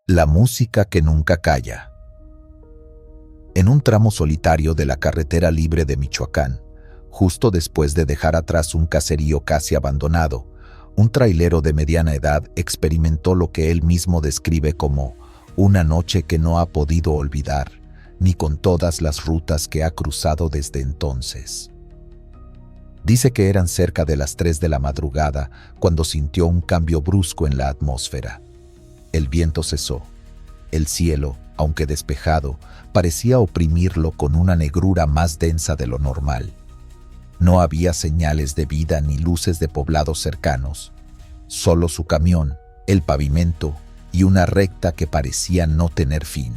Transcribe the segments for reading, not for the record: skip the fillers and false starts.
La música que nunca calla. En un tramo solitario de la carretera libre de Michoacán, justo después de dejar atrás un caserío casi abandonado, un trailero de mediana edad experimentó lo que él mismo describe como una noche que no ha podido olvidar, ni con todas las rutas que ha cruzado desde entonces. Dice que eran cerca de las 3 de la madrugada cuando sintió un cambio brusco en la atmósfera. El viento cesó. El cielo, aunque despejado, parecía oprimirlo con una negrura más densa de lo normal. No había señales de vida ni luces de poblados cercanos. Solo su camión, el pavimento y una recta que parecía no tener fin.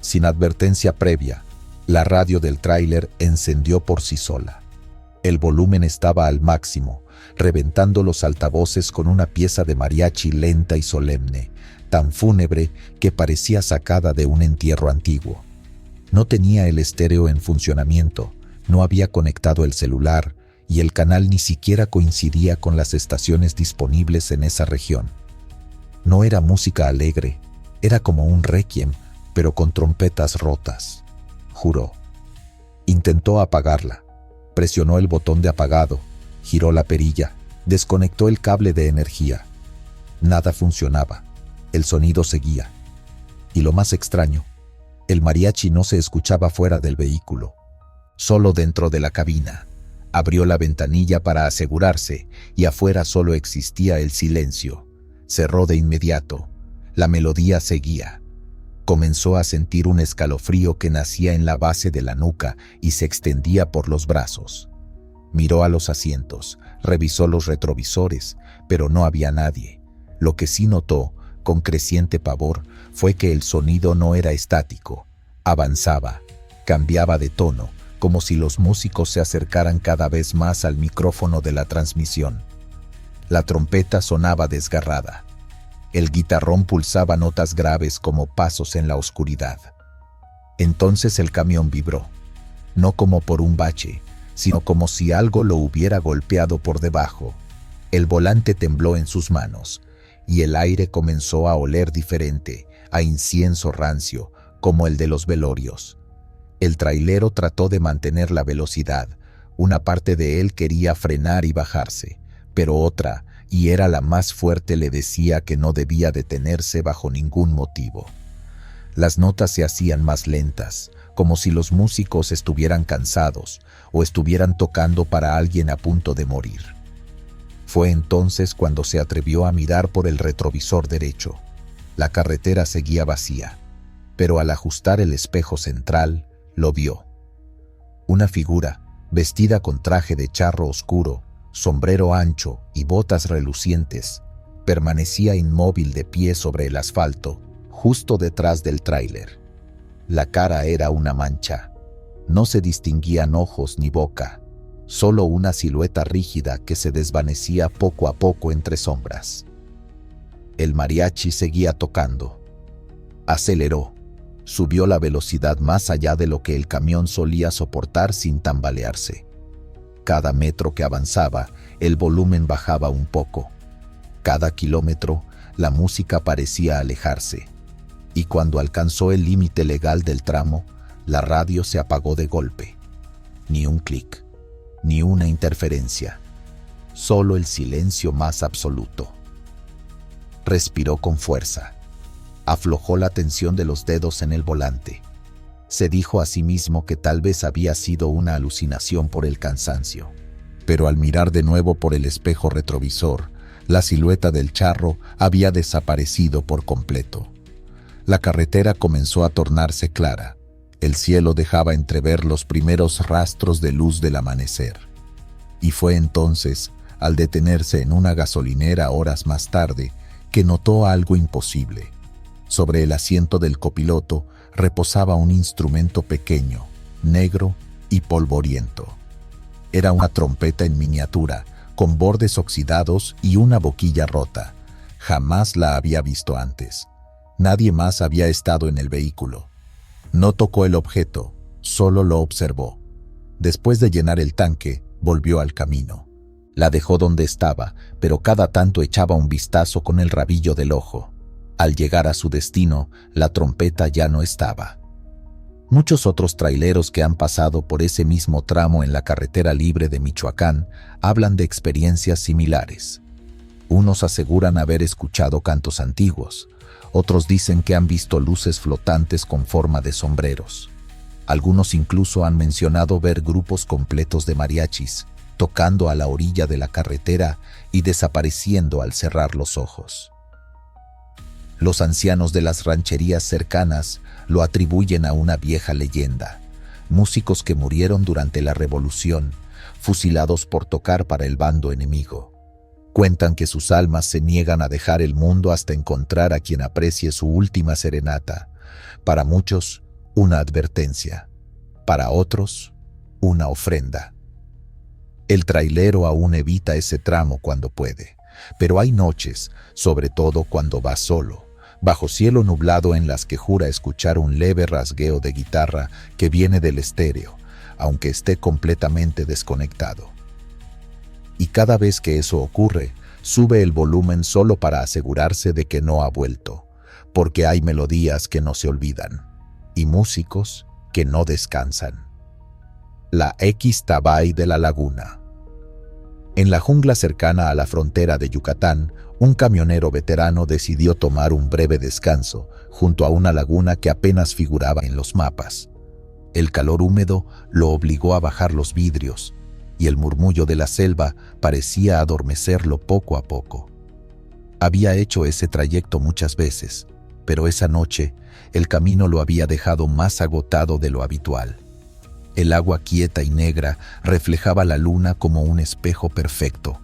Sin advertencia previa, la radio del tráiler encendió por sí sola. El volumen estaba al máximo, reventando los altavoces con una pieza de mariachi lenta y solemne, tan fúnebre que parecía sacada de un entierro antiguo. No tenía el estéreo en funcionamiento, no había conectado el celular y el canal ni siquiera coincidía con las estaciones disponibles en esa región. No era música alegre, era como un requiem, pero con trompetas rotas, juró. Intentó apagarla. Presionó el botón de apagado, giró la perilla, desconectó el cable de energía. Nada funcionaba. El sonido seguía. Y lo más extraño, el mariachi no se escuchaba fuera del vehículo, solo dentro de la cabina. Abrió la ventanilla para asegurarse y afuera solo existía el silencio. Cerró de inmediato. La melodía seguía. Comenzó a sentir un escalofrío que nacía en la base de la nuca y se extendía por los brazos. Miró a los asientos, revisó los retrovisores, pero no había nadie. Lo que sí notó, con creciente pavor, fue que el sonido no era estático. Avanzaba, cambiaba de tono, como si los músicos se acercaran cada vez más al micrófono de la transmisión. La trompeta sonaba desgarrada. El guitarrón pulsaba notas graves como pasos en la oscuridad. Entonces el camión vibró, no como por un bache, sino como si algo lo hubiera golpeado por debajo. El volante tembló en sus manos, y el aire comenzó a oler diferente, a incienso rancio, como el de los velorios. El trailero trató de mantener la velocidad. Una parte de él quería frenar y bajarse, pero otra, y era la más fuerte, le decía que no debía detenerse bajo ningún motivo. Las notas se hacían más lentas, como si los músicos estuvieran cansados o estuvieran tocando para alguien a punto de morir. Fue entonces cuando se atrevió a mirar por el retrovisor derecho. La carretera seguía vacía, pero al ajustar el espejo central, lo vio. Una figura, vestida con traje de charro oscuro, sombrero ancho y botas relucientes, permanecía inmóvil de pie sobre el asfalto, justo detrás del tráiler. La cara era una mancha. No se distinguían ojos ni boca, solo una silueta rígida que se desvanecía poco a poco entre sombras. El mariachi seguía tocando. Aceleró. Subió la velocidad más allá de lo que el camión solía soportar sin tambalearse. Cada metro que avanzaba, el volumen bajaba un poco. Cada kilómetro, la música parecía alejarse. Y cuando alcanzó el límite legal del tramo, la radio se apagó de golpe. Ni un clic, ni una interferencia. Solo el silencio más absoluto. Respiró con fuerza. Aflojó la tensión de los dedos en el volante. Se dijo a sí mismo que tal vez había sido una alucinación por el cansancio. Pero al mirar de nuevo por el espejo retrovisor, la silueta del charro había desaparecido por completo. La carretera comenzó a tornarse clara. El cielo dejaba entrever los primeros rastros de luz del amanecer. Y fue entonces, al detenerse en una gasolinera horas más tarde, que notó algo imposible. Sobre el asiento del copiloto reposaba un instrumento pequeño, negro y polvoriento. Era una trompeta en miniatura, con bordes oxidados y una boquilla rota. Jamás la había visto antes. Nadie más había estado en el vehículo. No tocó el objeto, solo lo observó. Después de llenar el tanque, volvió al camino. La dejó donde estaba, pero cada tanto echaba un vistazo con el rabillo del ojo. Al llegar a su destino, la trompeta ya no estaba. Muchos otros traileros que han pasado por ese mismo tramo en la carretera libre de Michoacán hablan de experiencias similares. Unos aseguran haber escuchado cantos antiguos, otros dicen que han visto luces flotantes con forma de sombreros. Algunos incluso han mencionado ver grupos completos de mariachis tocando a la orilla de la carretera y desapareciendo al cerrar los ojos. Los ancianos de las rancherías cercanas lo atribuyen a una vieja leyenda, músicos que murieron durante la Revolución, fusilados por tocar para el bando enemigo. Cuentan que sus almas se niegan a dejar el mundo hasta encontrar a quien aprecie su última serenata. Para muchos, una advertencia. Para otros, una ofrenda. El trailero aún evita ese tramo cuando puede, pero hay noches, sobre todo cuando va solo, bajo cielo nublado en las que jura escuchar un leve rasgueo de guitarra que viene del estéreo, aunque esté completamente desconectado. Y cada vez que eso ocurre, sube el volumen solo para asegurarse de que no ha vuelto, porque hay melodías que no se olvidan, y músicos que no descansan. La Ixtabay de la Laguna. En la jungla cercana a la frontera de Yucatán, un camionero veterano decidió tomar un breve descanso junto a una laguna que apenas figuraba en los mapas. El calor húmedo lo obligó a bajar los vidrios, y el murmullo de la selva parecía adormecerlo poco a poco. Había hecho ese trayecto muchas veces, pero esa noche el camino lo había dejado más agotado de lo habitual. El agua quieta y negra reflejaba la luna como un espejo perfecto.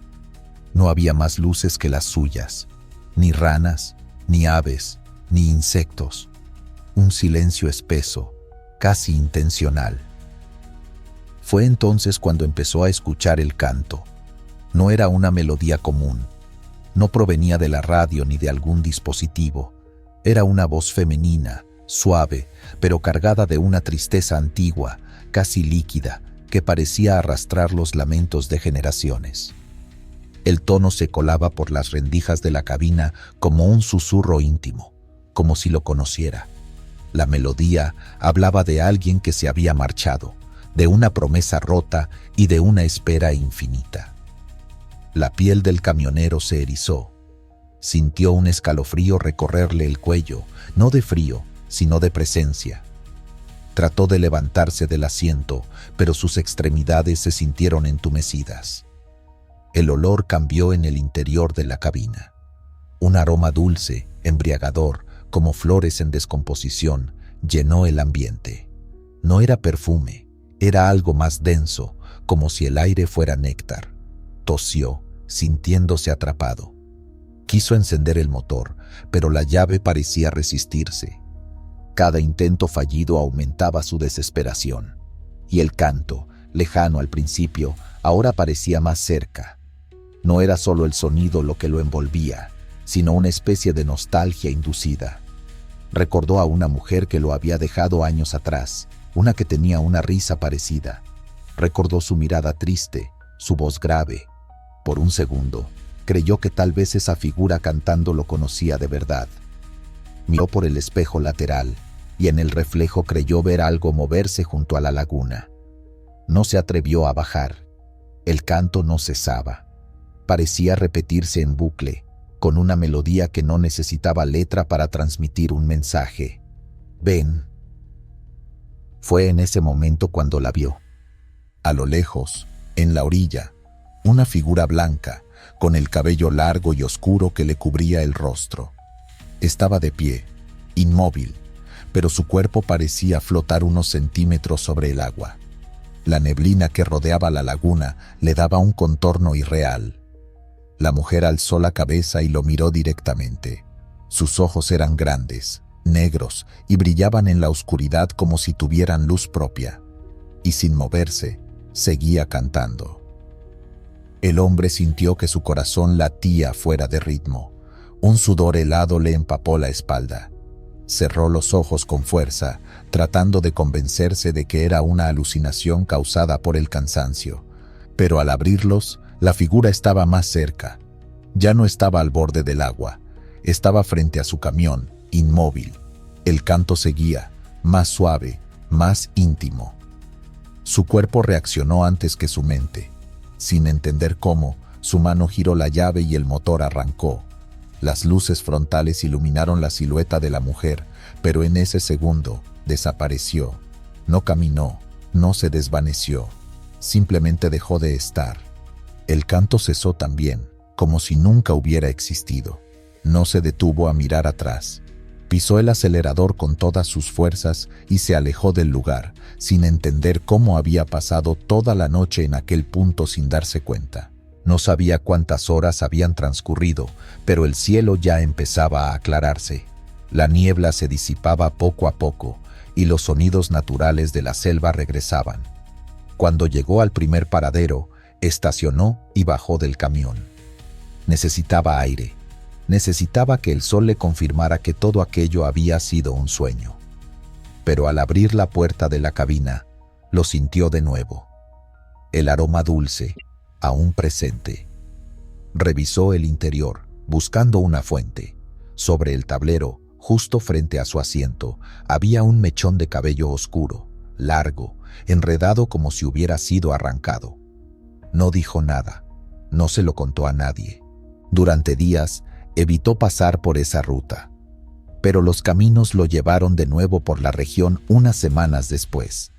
No había más luces que las suyas, ni ranas, ni aves, ni insectos. Un silencio espeso, casi intencional. Fue entonces cuando empezó a escuchar el canto. No era una melodía común. No provenía de la radio ni de algún dispositivo. Era una voz femenina, suave, pero cargada de una tristeza antigua, casi líquida, que parecía arrastrar los lamentos de generaciones. El tono se colaba por las rendijas de la cabina como un susurro íntimo, como si lo conociera. La melodía hablaba de alguien que se había marchado, de una promesa rota y de una espera infinita. La piel del camionero se erizó. Sintió un escalofrío recorrerle el cuello, no de frío, sino de presencia. Trató de levantarse del asiento, pero sus extremidades se sintieron entumecidas. El olor cambió en el interior de la cabina. Un aroma dulce, embriagador, como flores en descomposición, llenó el ambiente. No era perfume, era algo más denso, como si el aire fuera néctar. Tosió, sintiéndose atrapado. Quiso encender el motor, pero la llave parecía resistirse. Cada intento fallido aumentaba su desesperación. Y el canto, lejano al principio, ahora parecía más cerca. No era solo el sonido lo que lo envolvía, sino una especie de nostalgia inducida. Recordó a una mujer que lo había dejado años atrás, una que tenía una risa parecida. Recordó su mirada triste, su voz grave. Por un segundo, creyó que tal vez esa figura cantando lo conocía de verdad. Miró por el espejo lateral, y en el reflejo creyó ver algo moverse junto a la laguna. No se atrevió a bajar. El canto no cesaba. Parecía repetirse en bucle, con una melodía que no necesitaba letra para transmitir un mensaje. «Ven». Fue en ese momento cuando la vio. A lo lejos, en la orilla, una figura blanca, con el cabello largo y oscuro que le cubría el rostro. Estaba de pie, inmóvil, pero su cuerpo parecía flotar unos centímetros sobre el agua. La neblina que rodeaba la laguna le daba un contorno irreal. La mujer alzó la cabeza y lo miró directamente. Sus ojos eran grandes, negros, y brillaban en la oscuridad como si tuvieran luz propia. Y sin moverse, seguía cantando. El hombre sintió que su corazón latía fuera de ritmo. Un sudor helado le empapó la espalda. Cerró los ojos con fuerza, tratando de convencerse de que era una alucinación causada por el cansancio. Pero al abrirlos, la figura estaba más cerca. Ya no estaba al borde del agua. Estaba frente a su camión, inmóvil. El canto seguía, más suave, más íntimo. Su cuerpo reaccionó antes que su mente. Sin entender cómo, su mano giró la llave y el motor arrancó. Las luces frontales iluminaron la silueta de la mujer, pero en ese segundo desapareció. No caminó, no se desvaneció, simplemente dejó de estar. El canto cesó también, como si nunca hubiera existido. No se detuvo a mirar atrás. Pisó el acelerador con todas sus fuerzas y se alejó del lugar, sin entender cómo había pasado toda la noche en aquel punto sin darse cuenta. No sabía cuántas horas habían transcurrido, pero el cielo ya empezaba a aclararse. La niebla se disipaba poco a poco y los sonidos naturales de la selva regresaban. Cuando llegó al primer paradero, estacionó y bajó del camión. Necesitaba aire. Necesitaba que el sol le confirmara que todo aquello había sido un sueño. Pero al abrir la puerta de la cabina, lo sintió de nuevo. El aroma dulce, aún presente. Revisó el interior, buscando una fuente. Sobre el tablero, justo frente a su asiento, había un mechón de cabello oscuro, largo, enredado como si hubiera sido arrancado. No dijo nada, no se lo contó a nadie. Durante días, evitó pasar por esa ruta. Pero los caminos lo llevaron de nuevo por la región unas semanas después.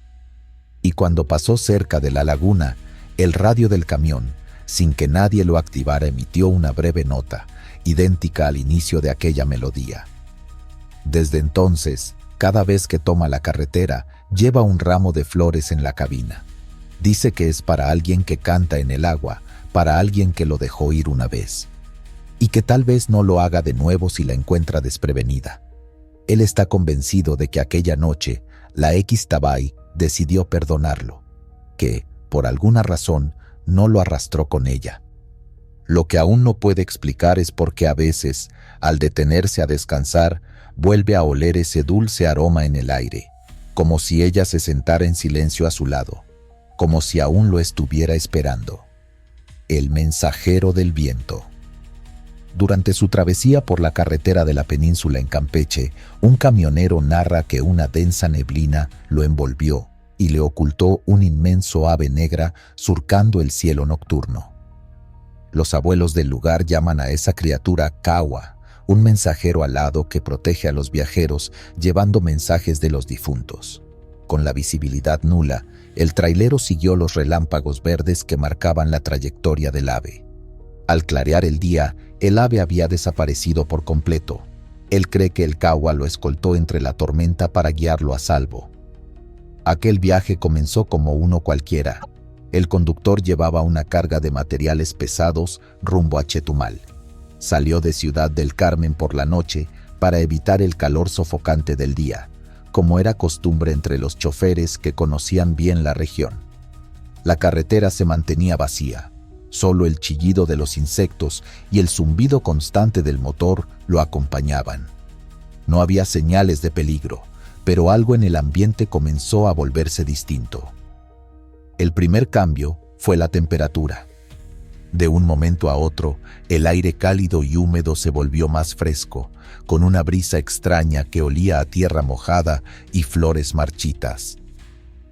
Y cuando pasó cerca de la laguna, el radio del camión, sin que nadie lo activara, emitió una breve nota, idéntica al inicio de aquella melodía. Desde entonces, cada vez que toma la carretera, lleva un ramo de flores en la cabina. Dice que es para alguien que canta en el agua, para alguien que lo dejó ir una vez. Y que tal vez no lo haga de nuevo si la encuentra desprevenida. Él está convencido de que aquella noche, la X Tabay decidió perdonarlo, que, por alguna razón, no lo arrastró con ella. Lo que aún no puede explicar es por qué a veces, al detenerse a descansar, vuelve a oler ese dulce aroma en el aire, como si ella se sentara en silencio a su lado, como si aún lo estuviera esperando. El mensajero del viento. Durante su travesía por la carretera de la península en Campeche, un camionero narra que una densa neblina lo envolvió y le ocultó un inmenso ave negra surcando el cielo nocturno. Los abuelos del lugar llaman a esa criatura Kawa, un mensajero alado que protege a los viajeros llevando mensajes de los difuntos. Con la visibilidad nula, el trailero siguió los relámpagos verdes que marcaban la trayectoria del ave. Al clarear el día, el ave había desaparecido por completo. Él cree que el Kawa lo escoltó entre la tormenta para guiarlo a salvo. Aquel viaje comenzó como uno cualquiera. El conductor llevaba una carga de materiales pesados rumbo a Chetumal. Salió de Ciudad del Carmen por la noche para evitar el calor sofocante del día, como era costumbre entre los choferes que conocían bien la región. La carretera se mantenía vacía. Solo el chillido de los insectos y el zumbido constante del motor lo acompañaban. No había señales de peligro, pero algo en el ambiente comenzó a volverse distinto. El primer cambio fue la temperatura. De un momento a otro, el aire cálido y húmedo se volvió más fresco, con una brisa extraña que olía a tierra mojada y flores marchitas.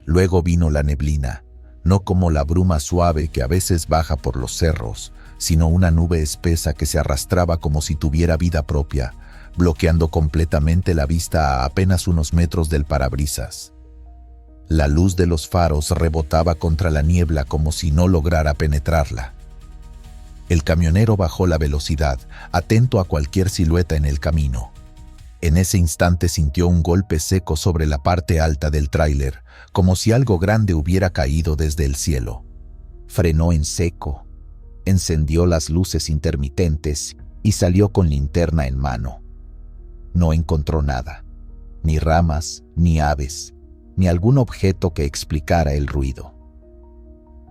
Luego vino la neblina, no como la bruma suave que a veces baja por los cerros, sino una nube espesa que se arrastraba como si tuviera vida propia, bloqueando completamente la vista a apenas unos metros del parabrisas. La luz de los faros rebotaba contra la niebla como si no lograra penetrarla. El camionero bajó la velocidad, atento a cualquier silueta en el camino. En ese instante sintió un golpe seco sobre la parte alta del tráiler, como si algo grande hubiera caído desde el cielo. Frenó en seco, encendió las luces intermitentes y salió con linterna en mano. No encontró nada, ni ramas, ni aves, ni algún objeto que explicara el ruido.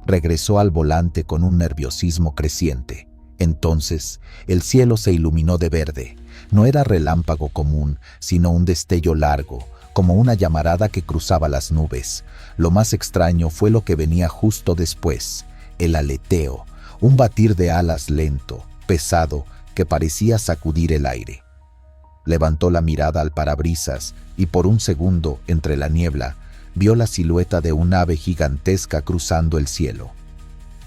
Regresó al volante con un nerviosismo creciente. Entonces, el cielo se iluminó de verde. No era relámpago común, sino un destello largo, como una llamarada que cruzaba las nubes. Lo más extraño fue lo que venía justo después, el aleteo, un batir de alas lento, pesado, que parecía sacudir el aire. Levantó la mirada al parabrisas y por un segundo, entre la niebla, vio la silueta de un ave gigantesca cruzando el cielo.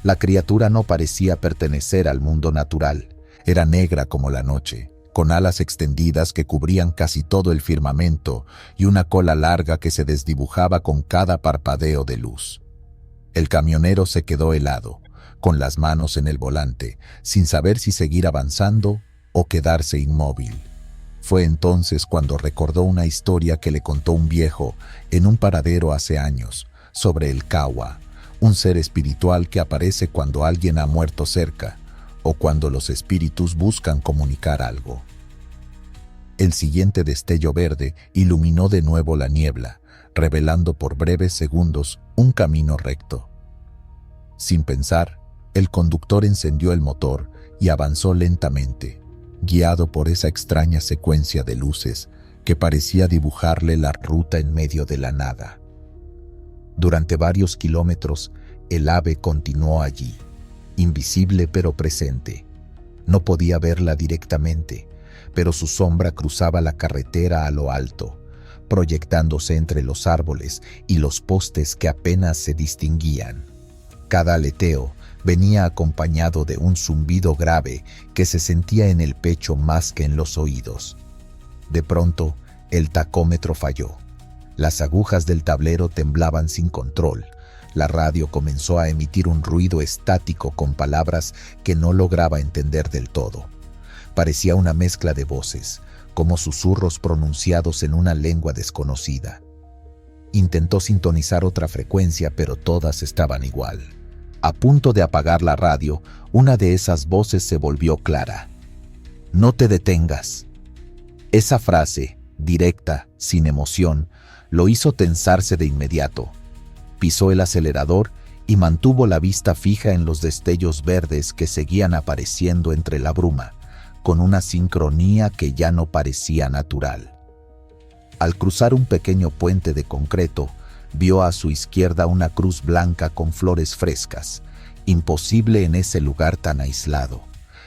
La criatura no parecía pertenecer al mundo natural. Era negra como la noche, con alas extendidas que cubrían casi todo el firmamento y una cola larga que se desdibujaba con cada parpadeo de luz. El camionero se quedó helado, con las manos en el volante, sin saber si seguir avanzando o quedarse inmóvil. Fue entonces cuando recordó una historia que le contó un viejo en un paradero hace años, sobre el Kawa, un ser espiritual que aparece cuando alguien ha muerto cerca o cuando los espíritus buscan comunicar algo. El siguiente destello verde iluminó de nuevo la niebla, revelando por breves segundos un camino recto. Sin pensar, el conductor encendió el motor y avanzó lentamente, guiado por esa extraña secuencia de luces que parecía dibujarle la ruta en medio de la nada. Durante varios kilómetros, el ave continuó allí, invisible pero presente. No podía verla directamente, pero su sombra cruzaba la carretera a lo alto, proyectándose entre los árboles y los postes que apenas se distinguían. Cada aleteo venía acompañado de un zumbido grave que se sentía en el pecho más que en los oídos. De pronto, el tacómetro falló. Las agujas del tablero temblaban sin control. La radio comenzó a emitir un ruido estático con palabras que no lograba entender del todo. Parecía una mezcla de voces, como susurros pronunciados en una lengua desconocida. Intentó sintonizar otra frecuencia, pero todas estaban igual. A punto de apagar la radio, una de esas voces se volvió clara. «No te detengas». Esa frase, directa, sin emoción, lo hizo tensarse de inmediato. Pisó el acelerador y mantuvo la vista fija en los destellos verdes que seguían apareciendo entre la bruma, con una sincronía que ya no parecía natural. Al cruzar un pequeño puente de concreto, vio a su izquierda una cruz blanca con flores frescas, imposible en ese lugar tan aislado.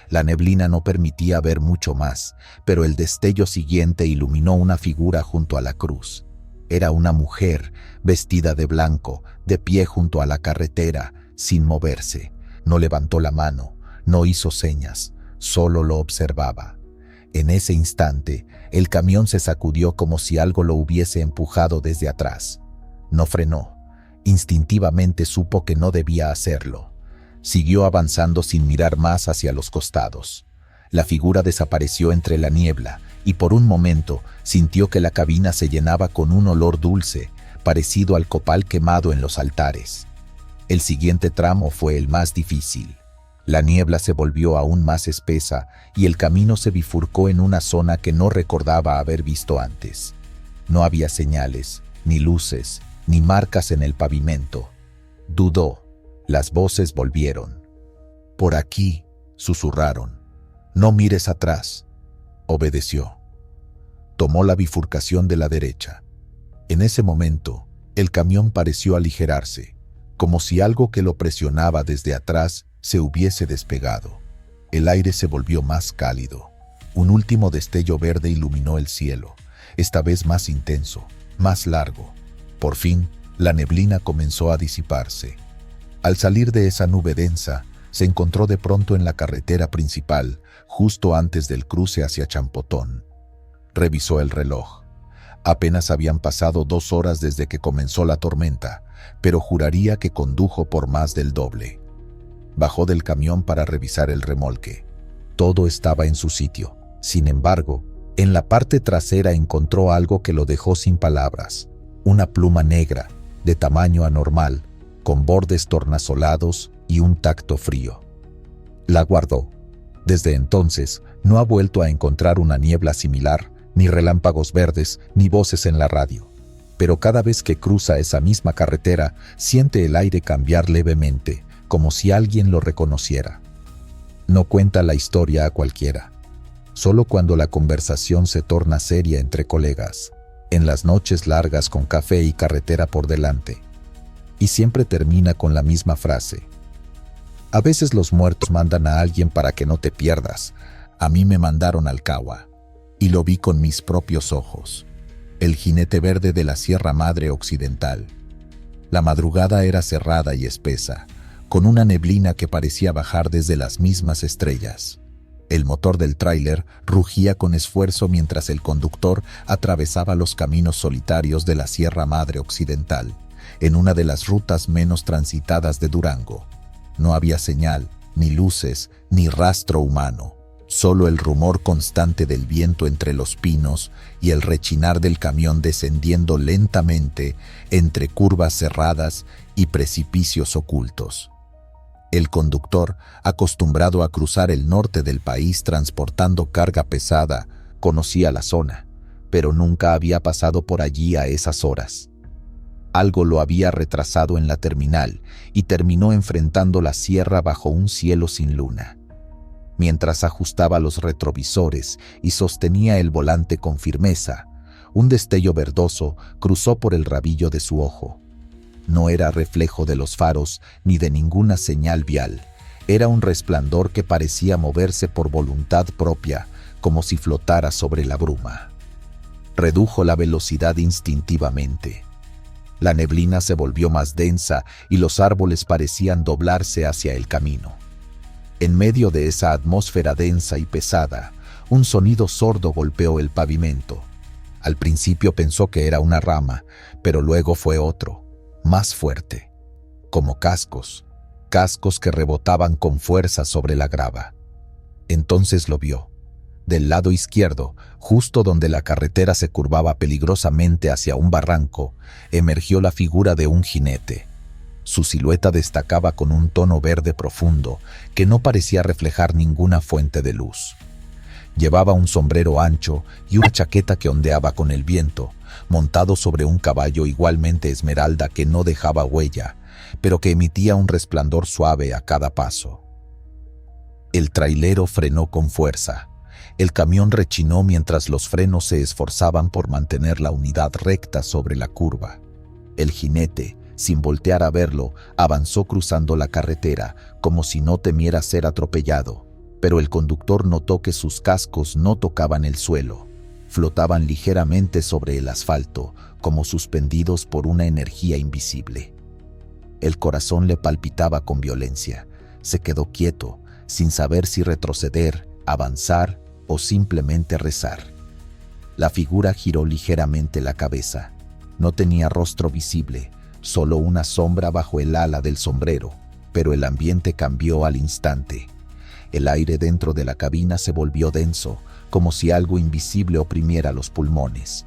La neblina no permitía ver mucho más, pero el destello siguiente iluminó una figura junto a la cruz. Era una mujer, vestida de blanco, de pie junto a la carretera, sin moverse. No levantó la mano, no hizo señas, solo lo observaba. En ese instante, el camión se sacudió como si algo lo hubiese empujado desde atrás. No frenó. Instintivamente supo que no debía hacerlo. Siguió avanzando sin mirar más hacia los costados. La figura desapareció entre la niebla y por un momento sintió que la cabina se llenaba con un olor dulce, parecido al copal quemado en los altares. El siguiente tramo fue el más difícil. La niebla se volvió aún más espesa y el camino se bifurcó en una zona que no recordaba haber visto antes. No había señales, ni luces, ni marcas en el pavimento. Dudó. Las voces volvieron. «Por aquí», susurraron. «No mires atrás». Obedeció. Tomó la bifurcación de la derecha. En ese momento, el camión pareció aligerarse, como si algo que lo presionaba desde atrás se hubiese despegado. El aire se volvió más cálido. Un último destello verde iluminó el cielo, esta vez más intenso, más largo. Por fin, la neblina comenzó a disiparse. Al salir de esa nube densa, se encontró de pronto en la carretera principal, justo antes del cruce hacia Champotón. Revisó el reloj. Apenas habían pasado 2 horas desde que comenzó la tormenta, pero juraría que condujo por más del doble. Bajó del camión para revisar el remolque. Todo estaba en su sitio. Sin embargo, en la parte trasera encontró algo que lo dejó sin palabras. Una pluma negra, de tamaño anormal, con bordes tornasolados y un tacto frío. La guardó. Desde entonces, no ha vuelto a encontrar una niebla similar, ni relámpagos verdes, ni voces en la radio. Pero cada vez que cruza esa misma carretera, siente el aire cambiar levemente, como si alguien lo reconociera. No cuenta la historia a cualquiera. Solo cuando la conversación se torna seria entre colegas, en las noches largas con café y carretera por delante. Y siempre termina con la misma frase. A veces los muertos mandan a alguien para que no te pierdas. A mí me mandaron al Cahua, y lo vi con mis propios ojos. El jinete verde de la Sierra Madre Occidental. La madrugada era cerrada y espesa, con una neblina que parecía bajar desde las mismas estrellas. El motor del tráiler rugía con esfuerzo mientras el conductor atravesaba los caminos solitarios de la Sierra Madre Occidental, en una de las rutas menos transitadas de Durango. No había señal, ni luces, ni rastro humano. Solo el rumor constante del viento entre los pinos y el rechinar del camión descendiendo lentamente entre curvas cerradas y precipicios ocultos. El conductor, acostumbrado a cruzar el norte del país transportando carga pesada, conocía la zona, pero nunca había pasado por allí a esas horas. Algo lo había retrasado en la terminal y terminó enfrentando la sierra bajo un cielo sin luna. Mientras ajustaba los retrovisores y sostenía el volante con firmeza, un destello verdoso cruzó por el rabillo de su ojo. No era reflejo de los faros ni de ninguna señal vial. Era un resplandor que parecía moverse por voluntad propia, como si flotara sobre la bruma. Redujo la velocidad instintivamente. La neblina se volvió más densa y los árboles parecían doblarse hacia el camino. En medio de esa atmósfera densa y pesada, un sonido sordo golpeó el pavimento. Al principio pensó que era una rama, pero luego fue otro, más fuerte, como cascos que rebotaban con fuerza sobre la grava. Entonces lo vio. Del lado izquierdo, justo donde la carretera se curvaba peligrosamente hacia un barranco, emergió la figura de un jinete. Su silueta destacaba con un tono verde profundo que no parecía reflejar ninguna fuente de luz. Llevaba un sombrero ancho y una chaqueta que ondeaba con el viento, montado sobre un caballo igualmente esmeralda que no dejaba huella, pero que emitía un resplandor suave a cada paso. El trailero frenó con fuerza. El camión rechinó mientras los frenos se esforzaban por mantener la unidad recta sobre la curva. El jinete, sin voltear a verlo, avanzó cruzando la carretera, como si no temiera ser atropellado, pero el conductor notó que sus cascos no tocaban el suelo. Flotaban ligeramente sobre el asfalto, como suspendidos por una energía invisible. El corazón le palpitaba con violencia. Se quedó quieto, sin saber si retroceder, avanzar o simplemente rezar. La figura giró ligeramente la cabeza. No tenía rostro visible, solo una sombra bajo el ala del sombrero, pero el ambiente cambió al instante. El aire dentro de la cabina se volvió denso, como si algo invisible oprimiera los pulmones.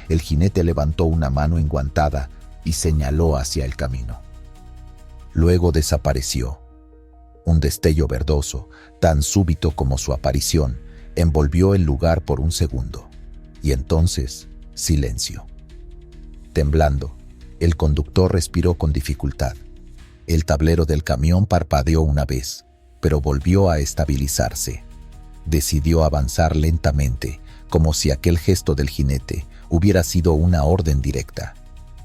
El jinete levantó una mano enguantada y señaló hacia el camino. Luego desapareció. Un destello verdoso, tan súbito como su aparición, envolvió el lugar por un segundo. Y entonces, silencio. Temblando, el conductor respiró con dificultad. El tablero del camión parpadeó una vez, pero volvió a estabilizarse. Decidió avanzar lentamente, como si aquel gesto del jinete hubiera sido una orden directa.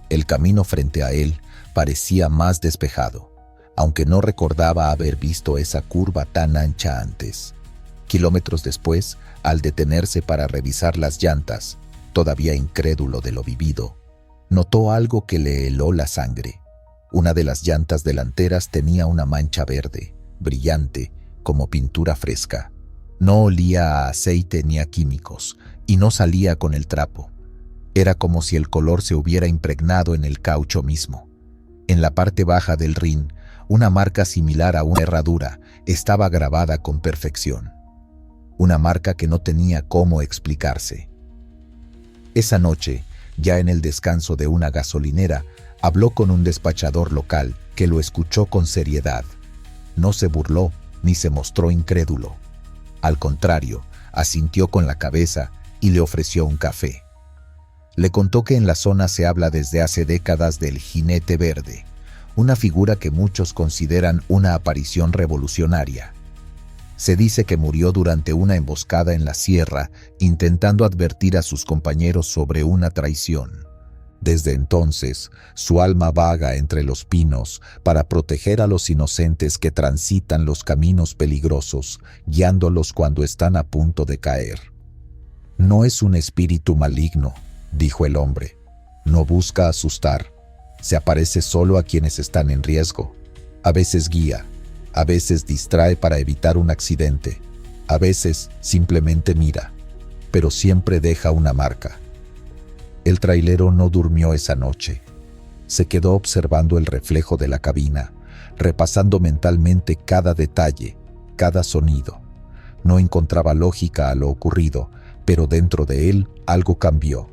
El camino frente a él parecía más despejado, aunque no recordaba haber visto esa curva tan ancha antes. Kilómetros después, al detenerse para revisar las llantas, todavía incrédulo de lo vivido, notó algo que le heló la sangre. Una de las llantas delanteras tenía una mancha verde, brillante, como pintura fresca. No olía a aceite ni a químicos, y no salía con el trapo. Era como si el color se hubiera impregnado en el caucho mismo. En la parte baja del rin, una marca similar a una herradura estaba grabada con perfección. Una marca que no tenía cómo explicarse. Esa noche, ya en el descanso de una gasolinera, habló con un despachador local que lo escuchó con seriedad. No se burló ni se mostró incrédulo. Al contrario, asintió con la cabeza y le ofreció un café. Le contó que en la zona se habla desde hace décadas del jinete verde, una figura que muchos consideran una aparición revolucionaria. Se dice que murió durante una emboscada en la sierra, intentando advertir a sus compañeros sobre una traición. Desde entonces, su alma vaga entre los pinos para proteger a los inocentes que transitan los caminos peligrosos, guiándolos cuando están a punto de caer. No es un espíritu maligno, dijo el hombre. No busca asustar. Se aparece solo a quienes están en riesgo. A veces guía, a veces distrae para evitar un accidente, a veces simplemente mira, pero siempre deja una marca. El trailero no durmió esa noche. Se quedó observando el reflejo de la cabina, repasando mentalmente cada detalle, cada sonido. No encontraba lógica a lo ocurrido, pero dentro de él algo cambió.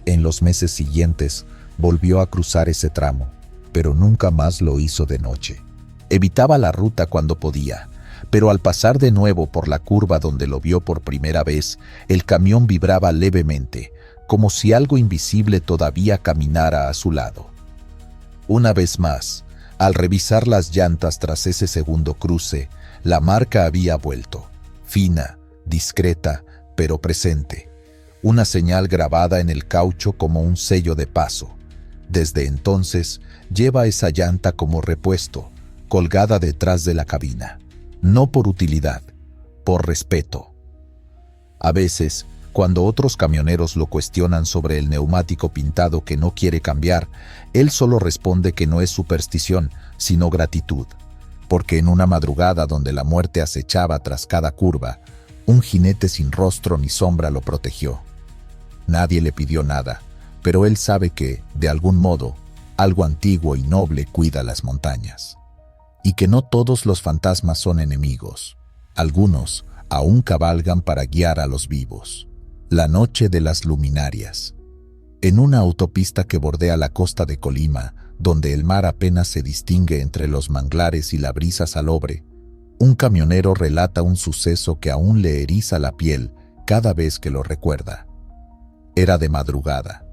En los meses siguientes volvió a cruzar ese tramo, pero nunca más lo hizo de noche. Evitaba la ruta cuando podía, pero al pasar de nuevo por la curva donde lo vio por primera vez, el camión vibraba levemente, como si algo invisible todavía caminara a su lado. Una vez más, al revisar las llantas tras ese segundo cruce, la marca había vuelto, fina, discreta, pero presente. Una señal grabada en el caucho como un sello de paso. Desde entonces, lleva esa llanta como repuesto, colgada detrás de la cabina. No por utilidad, por respeto. A veces, cuando otros camioneros lo cuestionan sobre el neumático pintado que no quiere cambiar, él solo responde que no es superstición, sino gratitud. Porque en una madrugada donde la muerte acechaba tras cada curva, un jinete sin rostro ni sombra lo protegió. Nadie le pidió nada, pero él sabe que, de algún modo, algo antiguo y noble cuida las montañas. Y que no todos los fantasmas son enemigos. Algunos aún cabalgan para guiar a los vivos. La noche de las luminarias. En una autopista que bordea la costa de Colima, donde el mar apenas se distingue entre los manglares y la brisa salobre, un camionero relata un suceso que aún le eriza la piel cada vez que lo recuerda. Era de madrugada,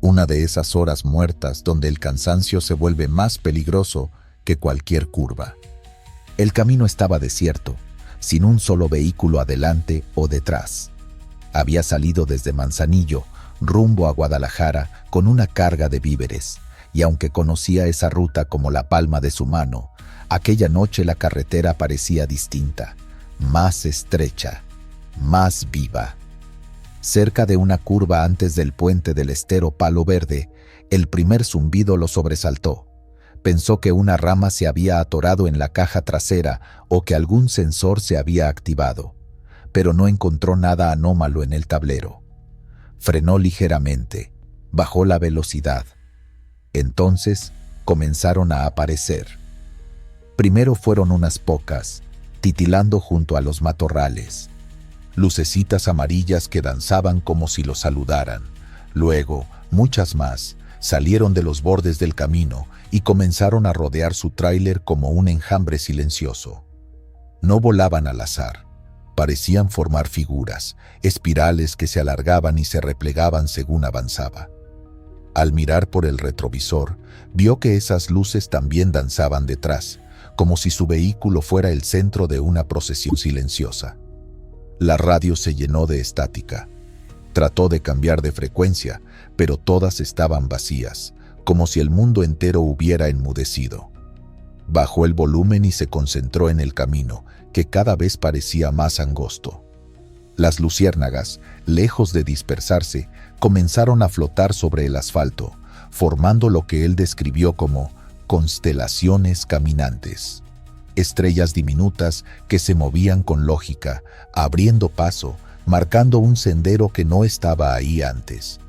una de esas horas muertas donde el cansancio se vuelve más peligroso que cualquier curva. El camino estaba desierto, sin un solo vehículo adelante o detrás. Había salido desde Manzanillo, rumbo a Guadalajara, con una carga de víveres, y aunque conocía esa ruta como la palma de su mano, aquella noche la carretera parecía distinta, más estrecha, más viva. Cerca de una curva antes del puente del estero Palo Verde, el primer zumbido lo sobresaltó. Pensó que una rama se había atorado en la caja trasera o que algún sensor se había activado, pero no encontró nada anómalo en el tablero. Frenó ligeramente, bajó la velocidad. Entonces comenzaron a aparecer. Primero fueron unas pocas, titilando junto a los matorrales. Lucecitas amarillas que danzaban como si lo saludaran. Luego, muchas más, salieron de los bordes del camino y comenzaron a rodear su tráiler como un enjambre silencioso. No volaban al azar. Parecían formar figuras, espirales que se alargaban y se replegaban según avanzaba. Al mirar por el retrovisor, vio que esas luces también danzaban detrás, como si su vehículo fuera el centro de una procesión silenciosa. La radio se llenó de estática. Trató de cambiar de frecuencia, pero todas estaban vacías, como si el mundo entero hubiera enmudecido. Bajó el volumen y se concentró en el camino, que cada vez parecía más angosto. Las luciérnagas, lejos de dispersarse, comenzaron a flotar sobre el asfalto, formando lo que él describió como constelaciones caminantes. Estrellas diminutas que se movían con lógica, abriendo paso, marcando un sendero que no estaba ahí antes.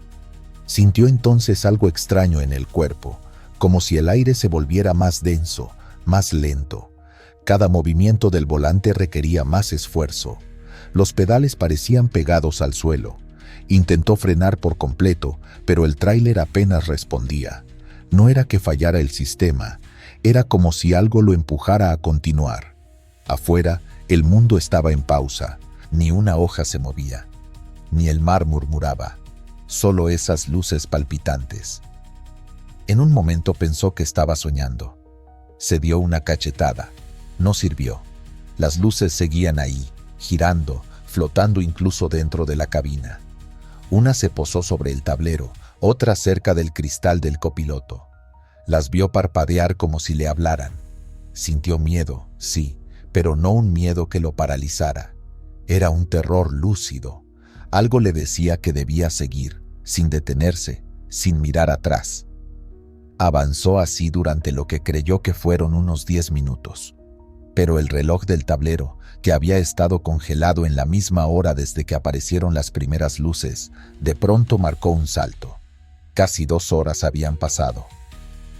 Sintió entonces algo extraño en el cuerpo, como si el aire se volviera más denso, más lento. Cada movimiento del volante requería más esfuerzo. Los pedales parecían pegados al suelo. Intentó frenar por completo, pero el tráiler apenas respondía. No era que fallara el sistema, era como si algo lo empujara a continuar. Afuera, el mundo estaba en pausa. Ni una hoja se movía, ni el mar murmuraba, solo esas luces palpitantes. En un momento pensó que estaba soñando. Se dio una cachetada. No sirvió. Las luces seguían ahí, girando, flotando incluso dentro de la cabina. Una se posó sobre el tablero, otra cerca del cristal del copiloto. Las vio parpadear como si le hablaran. Sintió miedo, sí, pero no un miedo que lo paralizara. Era un terror lúcido. Algo le decía que debía seguir, sin detenerse, sin mirar atrás. Avanzó así durante lo que creyó que fueron unos 10 minutos. Pero el reloj del tablero, que había estado congelado en la misma hora desde que aparecieron las primeras luces, de pronto marcó un salto. Casi 2 horas habían pasado.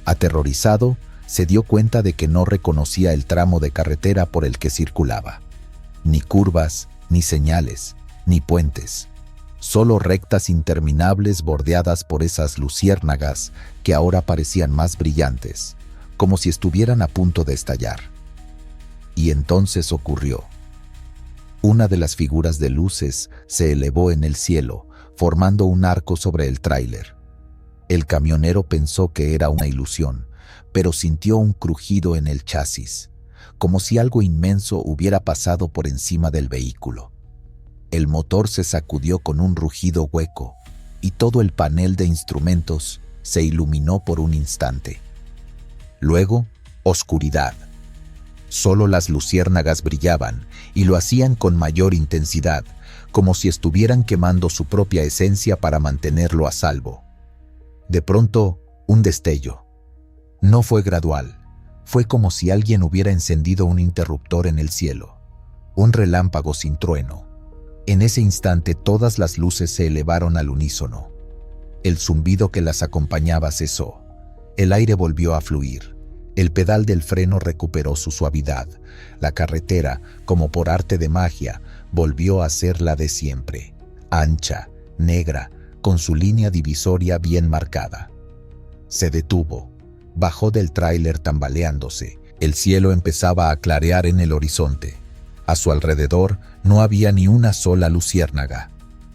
Aterrorizado, se dio cuenta de que no reconocía el tramo de carretera por el que circulaba. Ni curvas, ni señales, ni puentes. Solo rectas interminables bordeadas por esas luciérnagas que ahora parecían más brillantes, como si estuvieran a punto de estallar. Y entonces ocurrió. Una de las figuras de luces se elevó en el cielo, formando un arco sobre el tráiler. El camionero pensó que era una ilusión, pero sintió un crujido en el chasis, como si algo inmenso hubiera pasado por encima del vehículo. El motor se sacudió con un rugido hueco, y todo el panel de instrumentos se iluminó por un instante. Luego, oscuridad. Solo las luciérnagas brillaban, y lo hacían con mayor intensidad, como si estuvieran quemando su propia esencia para mantenerlo a salvo. De pronto, un destello. No fue gradual, fue como si alguien hubiera encendido un interruptor en el cielo. Un relámpago sin trueno. En ese instante todas las luces se elevaron al unísono. El zumbido que las acompañaba cesó. El aire volvió a fluir. El pedal del freno recuperó su suavidad. La carretera, como por arte de magia, volvió a ser la de siempre. Ancha, negra, con su línea divisoria bien marcada. Se detuvo. Bajó del tráiler tambaleándose. El cielo empezaba a clarear en el horizonte. A su alrededor no había ni una sola luciérnaga.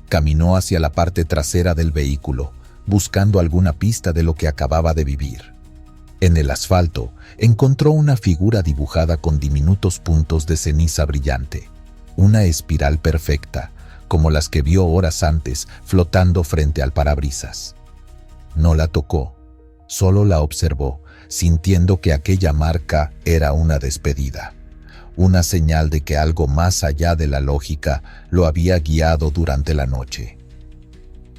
Caminó hacia la parte trasera del vehículo, buscando alguna pista de lo que acababa de vivir. En el asfalto encontró una figura dibujada con diminutos puntos de ceniza brillante. Una espiral perfecta, como las que vio horas antes flotando frente al parabrisas. No la tocó, solo la observó, sintiendo que aquella marca era una despedida. Una señal de que algo más allá de la lógica lo había guiado durante la noche.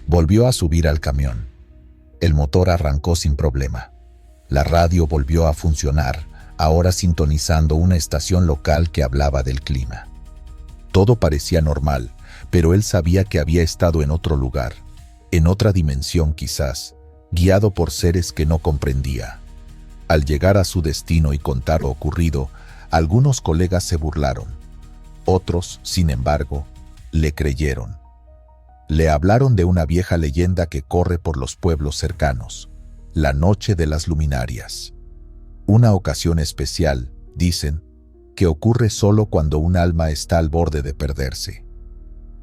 Volvió a subir al camión. El motor arrancó sin problema. La radio volvió a funcionar, ahora sintonizando una estación local que hablaba del clima. Todo parecía normal, pero él sabía que había estado en otro lugar, en otra dimensión quizás, guiado por seres que no comprendía. Al llegar a su destino y contar lo ocurrido, algunos colegas se burlaron. Otros, sin embargo, le creyeron. Le hablaron de una vieja leyenda que corre por los pueblos cercanos, la noche de las luminarias. Una ocasión especial, dicen, que ocurre solo cuando un alma está al borde de perderse.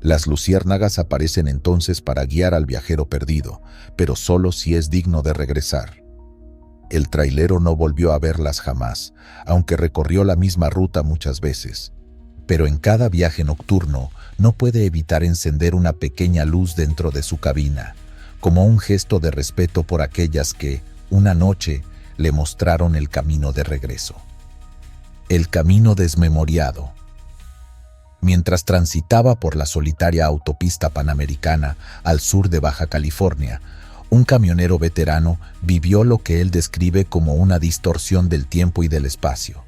Las luciérnagas aparecen entonces para guiar al viajero perdido, pero solo si es digno de regresar. El trailero no volvió a verlas jamás, aunque recorrió la misma ruta muchas veces. Pero en cada viaje nocturno no puede evitar encender una pequeña luz dentro de su cabina, como un gesto de respeto por aquellas que, una noche, le mostraron el camino de regreso. El camino desmemoriado. Mientras transitaba por la solitaria autopista panamericana al sur de Baja California, un camionero veterano vivió lo que él describe como una distorsión del tiempo y del espacio.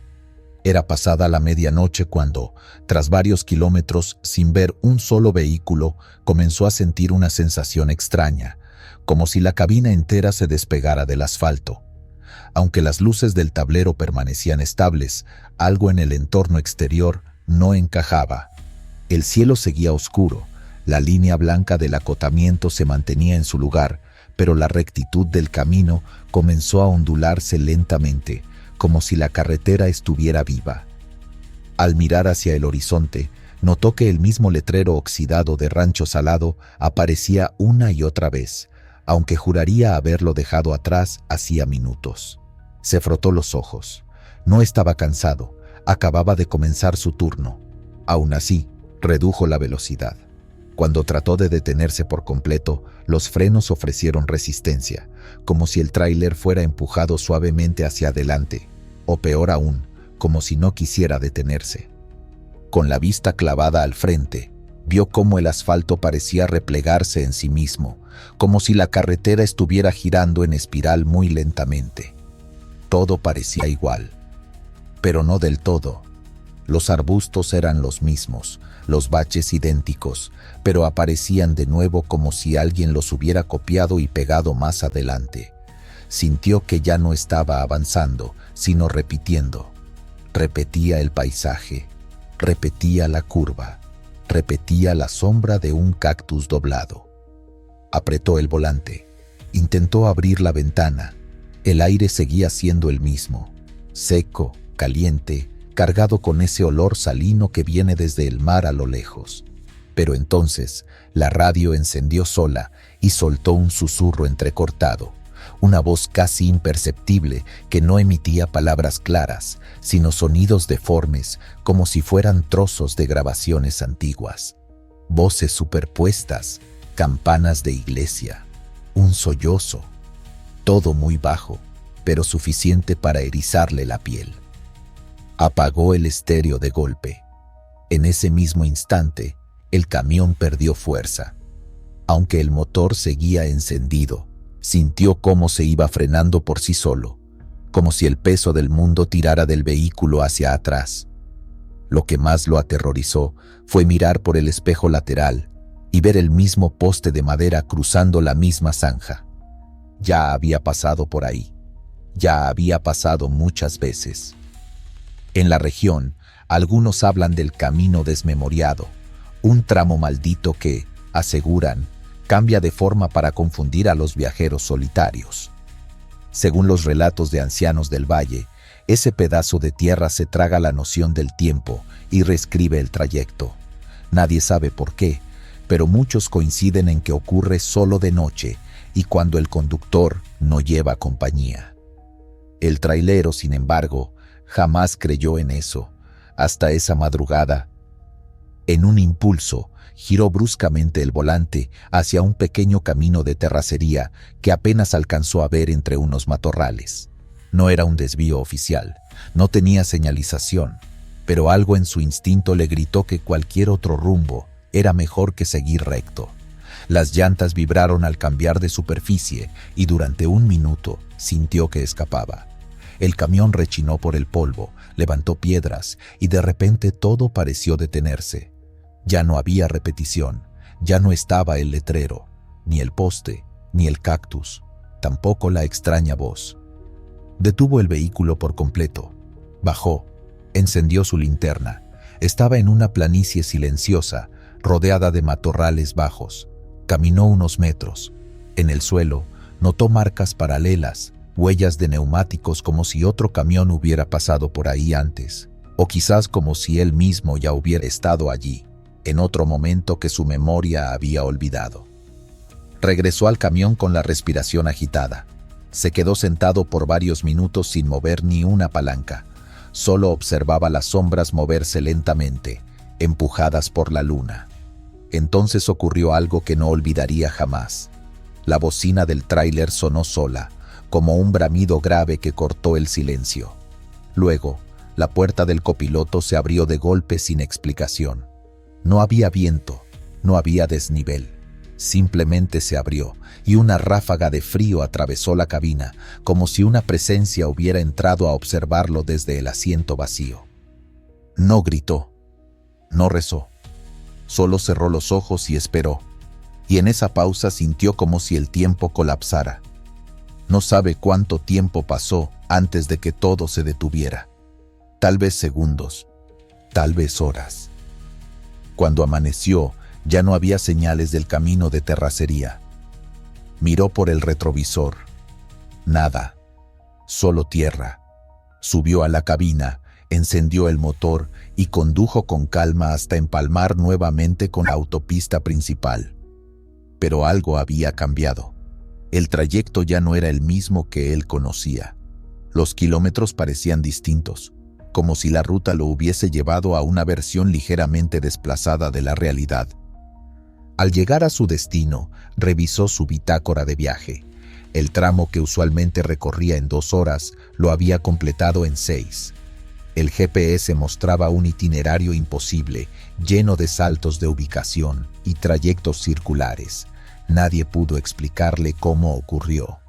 Era pasada la medianoche cuando, tras varios kilómetros sin ver un solo vehículo, comenzó a sentir una sensación extraña, como si la cabina entera se despegara del asfalto. Aunque las luces del tablero permanecían estables, algo en el entorno exterior no encajaba. El cielo seguía oscuro, la línea blanca del acotamiento se mantenía en su lugar, pero la rectitud del camino comenzó a ondularse lentamente, como si la carretera estuviera viva. Al mirar hacia el horizonte, notó que el mismo letrero oxidado de Rancho Salado aparecía una y otra vez, aunque juraría haberlo dejado atrás hacía minutos. Se frotó los ojos. No estaba cansado, acababa de comenzar su turno. Aún así, redujo la velocidad. Cuando trató de detenerse por completo, los frenos ofrecieron resistencia, como si el tráiler fuera empujado suavemente hacia adelante, o peor aún, como si no quisiera detenerse. Con la vista clavada al frente, vio cómo el asfalto parecía replegarse en sí mismo, como si la carretera estuviera girando en espiral muy lentamente. Todo parecía igual, pero no del todo. Los arbustos eran los mismos, los baches idénticos, pero aparecían de nuevo como si alguien los hubiera copiado y pegado más adelante. Sintió que ya no estaba avanzando, sino repitiendo. Repetía el paisaje, repetía la curva, repetía la sombra de un cactus doblado. Apretó el volante, intentó abrir la ventana. El aire seguía siendo el mismo, seco, caliente, cargado con ese olor salino que viene desde el mar a lo lejos. Pero entonces la radio encendió sola y soltó un susurro entrecortado, una voz casi imperceptible que no emitía palabras claras, sino sonidos deformes como si fueran trozos de grabaciones antiguas. Voces superpuestas, campanas de iglesia, un sollozo, todo muy bajo, pero suficiente para erizarle la piel. Apagó el estéreo de golpe. En ese mismo instante, el camión perdió fuerza. Aunque el motor seguía encendido, sintió cómo se iba frenando por sí solo, como si el peso del mundo tirara del vehículo hacia atrás. Lo que más lo aterrorizó fue mirar por el espejo lateral y ver el mismo poste de madera cruzando la misma zanja. Ya había pasado por ahí. Ya había pasado muchas veces. En la región, algunos hablan del camino desmemoriado, un tramo maldito que, aseguran, cambia de forma para confundir a los viajeros solitarios. Según los relatos de ancianos del valle, ese pedazo de tierra se traga la noción del tiempo y reescribe el trayecto. Nadie sabe por qué, pero muchos coinciden en que ocurre solo de noche y cuando el conductor no lleva compañía. El trailero, sin embargo, jamás creyó en eso, hasta esa madrugada. En un impulso, giró bruscamente el volante hacia un pequeño camino de terracería que apenas alcanzó a ver entre unos matorrales. No era un desvío oficial, no tenía señalización, pero algo en su instinto le gritó que cualquier otro rumbo era mejor que seguir recto. Las llantas vibraron al cambiar de superficie y durante un minuto sintió que escapaba. El camión rechinó por el polvo, levantó piedras y de repente todo pareció detenerse. Ya no había repetición, ya no estaba el letrero, ni el poste, ni el cactus, tampoco la extraña voz. Detuvo el vehículo por completo, bajó, encendió su linterna. Estaba en una planicie silenciosa, rodeada de matorrales bajos. Caminó unos metros. En el suelo, notó marcas paralelas, huellas de neumáticos como si otro camión hubiera pasado por ahí antes, o quizás como si él mismo ya hubiera estado allí, en otro momento que su memoria había olvidado. Regresó al camión con la respiración agitada. Se quedó sentado por varios minutos sin mover ni una palanca. Solo observaba las sombras moverse lentamente, empujadas por la luna. Entonces ocurrió algo que no olvidaría jamás. La bocina del tráiler sonó sola, como un bramido grave que cortó el silencio. Luego, la puerta del copiloto se abrió de golpe sin explicación. No había viento, no había desnivel. Simplemente se abrió y una ráfaga de frío atravesó la cabina, como si una presencia hubiera entrado a observarlo desde el asiento vacío. No gritó, no rezó, solo cerró los ojos y esperó, y en esa pausa sintió como si el tiempo colapsara. No sabe cuánto tiempo pasó antes de que todo se detuviera. Tal vez segundos, tal vez horas. Cuando amaneció, ya no había señales del camino de terracería. Miró por el retrovisor. Nada, solo tierra. Subió a la cabina, encendió el motor y condujo con calma hasta empalmar nuevamente con la autopista principal. Pero algo había cambiado. El trayecto ya no era el mismo que él conocía. Los kilómetros parecían distintos, como si la ruta lo hubiese llevado a una versión ligeramente desplazada de la realidad. Al llegar a su destino, revisó su bitácora de viaje. El tramo que usualmente recorría en 2 horas lo había completado en 6. El GPS mostraba un itinerario imposible, lleno de saltos de ubicación y trayectos circulares. Nadie pudo explicarle cómo ocurrió.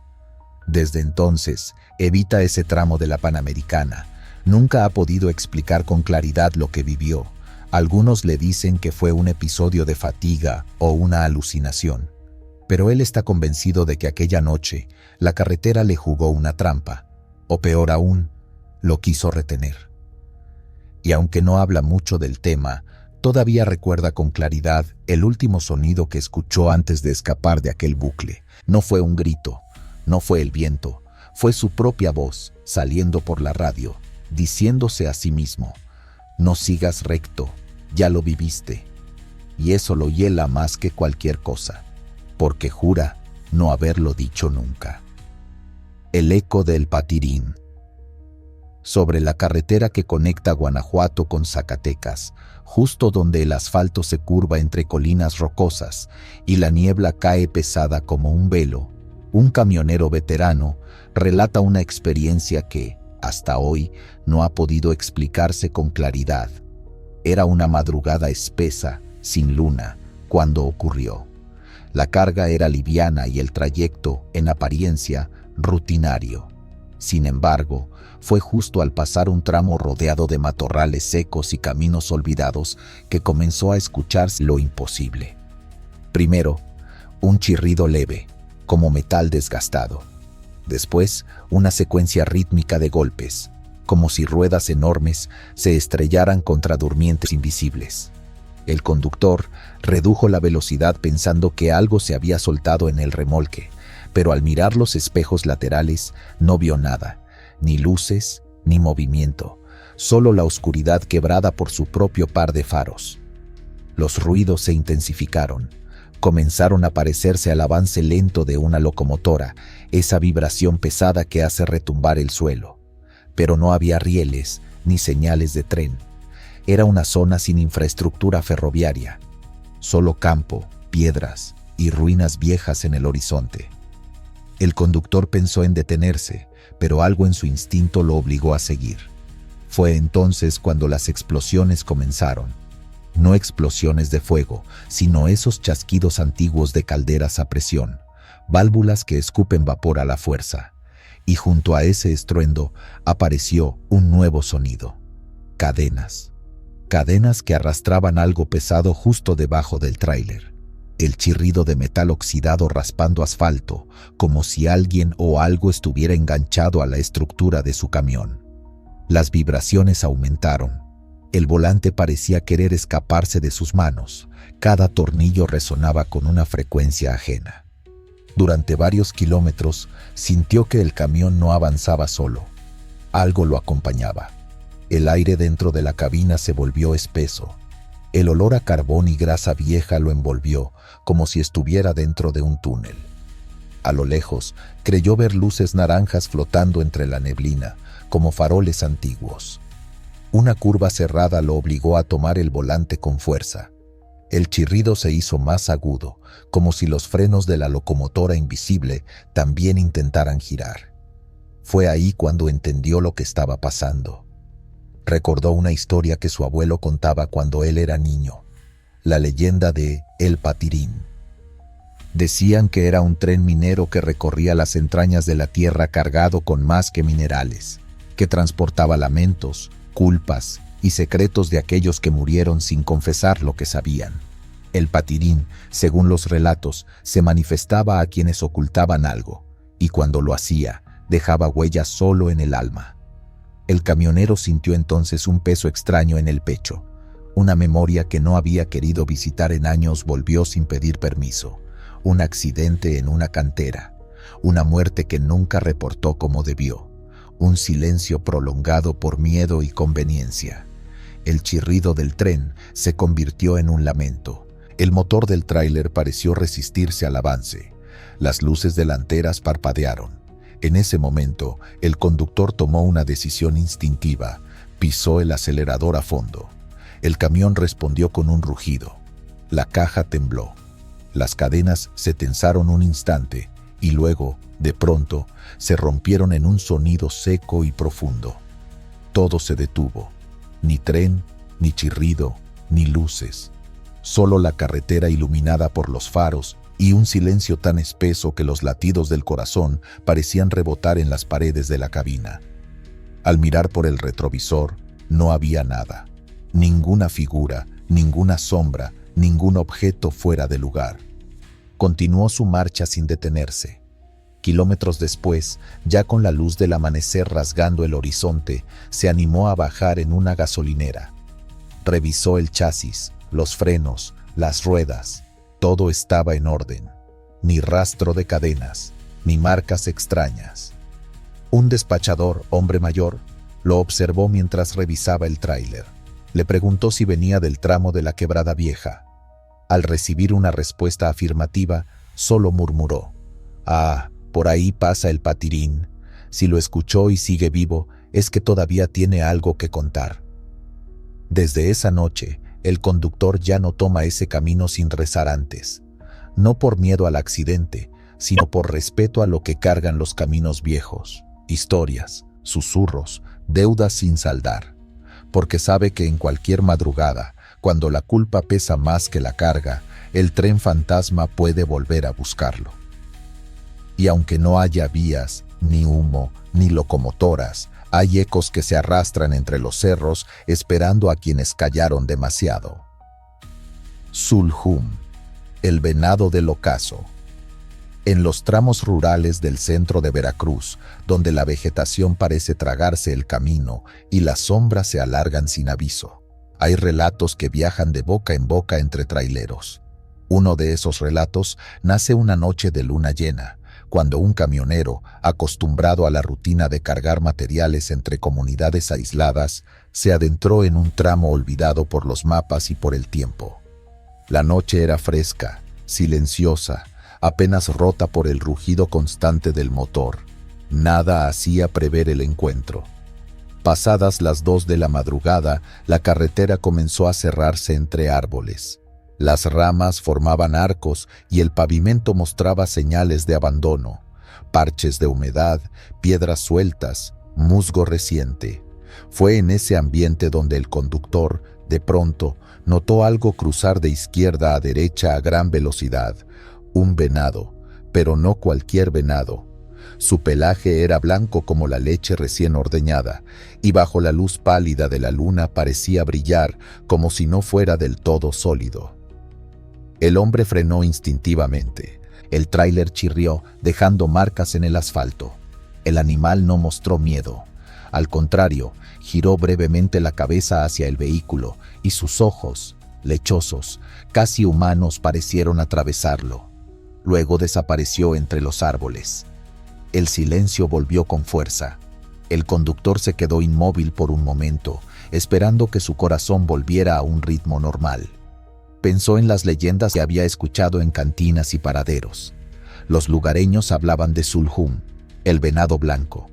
Desde entonces, evita ese tramo de la Panamericana. Nunca ha podido explicar con claridad lo que vivió. Algunos le dicen que fue un episodio de fatiga o una alucinación. Pero él está convencido de que aquella noche la carretera le jugó una trampa, o peor aún, lo quiso retener. Y aunque no habla mucho del tema, todavía recuerda con claridad el último sonido que escuchó antes de escapar de aquel bucle. No fue un grito, no fue el viento, fue su propia voz saliendo por la radio, diciéndose a sí mismo: no sigas recto, ya lo viviste. Y eso lo hiela más que cualquier cosa, porque jura no haberlo dicho nunca. El eco del Patirín. Sobre la carretera que conecta Guanajuato con Zacatecas, justo donde el asfalto se curva entre colinas rocosas y la niebla cae pesada como un velo, un camionero veterano relata una experiencia que, hasta hoy, no ha podido explicarse con claridad. Era una madrugada espesa, sin luna, cuando ocurrió. La carga era liviana y el trayecto, en apariencia, rutinario. Sin embargo, fue justo al pasar un tramo rodeado de matorrales secos y caminos olvidados que comenzó a escucharse lo imposible. Primero, un chirrido leve, como metal desgastado. Después, una secuencia rítmica de golpes, como si ruedas enormes se estrellaran contra durmientes invisibles. El conductor redujo la velocidad pensando que algo se había soltado en el remolque, pero al mirar los espejos laterales no vio nada, ni luces, ni movimiento, solo la oscuridad quebrada por su propio par de faros. Los ruidos se intensificaron. Comenzaron a parecerse al avance lento de una locomotora, esa vibración pesada que hace retumbar el suelo. Pero no había rieles ni señales de tren. Era una zona sin infraestructura ferroviaria, solo campo, piedras y ruinas viejas en el horizonte. El conductor pensó en detenerse, pero algo en su instinto lo obligó a seguir. Fue entonces cuando las explosiones comenzaron. No explosiones de fuego, sino esos chasquidos antiguos de calderas a presión, válvulas que escupen vapor a la fuerza. Y junto a ese estruendo apareció un nuevo sonido. Cadenas. Cadenas que arrastraban algo pesado justo debajo del tráiler. El chirrido de metal oxidado raspando asfalto, como si alguien o algo estuviera enganchado a la estructura de su camión. Las vibraciones aumentaron. El volante parecía querer escaparse de sus manos. Cada tornillo resonaba con una frecuencia ajena. Durante varios kilómetros sintió que el camión no avanzaba solo. Algo lo acompañaba. El aire dentro de la cabina se volvió espeso. El olor a carbón y grasa vieja lo envolvió, como si estuviera dentro de un túnel. A lo lejos, creyó ver luces naranjas flotando entre la neblina, como faroles antiguos. Una curva cerrada lo obligó a tomar el volante con fuerza. El chirrido se hizo más agudo, como si los frenos de la locomotora invisible también intentaran girar. Fue ahí cuando entendió lo que estaba pasando. Recordó una historia que su abuelo contaba cuando él era niño, la leyenda de El Patirín. Decían que era un tren minero que recorría las entrañas de la tierra cargado con más que minerales, que transportaba lamentos, culpas y secretos de aquellos que murieron sin confesar lo que sabían. El Patirín, según los relatos, se manifestaba a quienes ocultaban algo, y cuando lo hacía, dejaba huellas solo en el alma. El camionero sintió entonces un peso extraño en el pecho. Una memoria que no había querido visitar en años volvió sin pedir permiso. Un accidente en una cantera. Una muerte que nunca reportó como debió. Un silencio prolongado por miedo y conveniencia. El chirrido del tren se convirtió en un lamento. El motor del tráiler pareció resistirse al avance. Las luces delanteras parpadearon. En ese momento, el conductor tomó una decisión instintiva. Pisó el acelerador a fondo. El camión respondió con un rugido. La caja tembló. Las cadenas se tensaron un instante y luego, de pronto, se rompieron en un sonido seco y profundo. Todo se detuvo. Ni tren, ni chirrido, ni luces. Solo la carretera iluminada por los faros y un silencio tan espeso que los latidos del corazón parecían rebotar en las paredes de la cabina. Al mirar por el retrovisor, no había nada. Ninguna figura, ninguna sombra, ningún objeto fuera de lugar. Continuó su marcha sin detenerse. Kilómetros después, ya con la luz del amanecer rasgando el horizonte, se animó a bajar en una gasolinera. Revisó el chasis, los frenos, las ruedas. Todo estaba en orden. Ni rastro de cadenas, ni marcas extrañas. Un despachador, hombre mayor, lo observó mientras revisaba el tráiler. Le preguntó si venía del tramo de la Quebrada Vieja. Al recibir una respuesta afirmativa, solo murmuró: «Ah, por ahí pasa el patirín. Si lo escuchó y sigue vivo, es que todavía tiene algo que contar». Desde esa noche, el conductor ya no toma ese camino sin rezar antes. No por miedo al accidente, sino por respeto a lo que cargan los caminos viejos. Historias, susurros, deudas sin saldar. Porque sabe que en cualquier madrugada, cuando la culpa pesa más que la carga, el tren fantasma puede volver a buscarlo. Y aunque no haya vías, ni humo, ni locomotoras, hay ecos que se arrastran entre los cerros esperando a quienes callaron demasiado. Zulhum, el venado del ocaso. En los tramos rurales del centro de Veracruz, donde la vegetación parece tragarse el camino y las sombras se alargan sin aviso, hay relatos que viajan de boca en boca entre traileros. Uno de esos relatos nace una noche de luna llena, cuando un camionero, acostumbrado a la rutina de cargar materiales entre comunidades aisladas, se adentró en un tramo olvidado por los mapas y por el tiempo. La noche era fresca, silenciosa, apenas rota por el rugido constante del motor. Nada hacía prever el encuentro. Pasadas las 2 de la madrugada, la carretera comenzó a cerrarse entre árboles. Las ramas formaban arcos y el pavimento mostraba señales de abandono, parches de humedad, piedras sueltas, musgo reciente. Fue en ese ambiente donde el conductor, de pronto, notó algo cruzar de izquierda a derecha a gran velocidad. Un venado, pero no cualquier venado. Su pelaje era blanco como la leche recién ordeñada, y bajo la luz pálida de la luna parecía brillar como si no fuera del todo sólido. El hombre frenó instintivamente. El tráiler chirrió, dejando marcas en el asfalto. El animal no mostró miedo. Al contrario, giró brevemente la cabeza hacia el vehículo y sus ojos, lechosos, casi humanos, parecieron atravesarlo. Luego desapareció entre los árboles. El silencio volvió con fuerza. El conductor se quedó inmóvil por un momento, esperando que su corazón volviera a un ritmo normal. Pensó en las leyendas que había escuchado en cantinas y paraderos. Los lugareños hablaban de Zulhum, el venado blanco.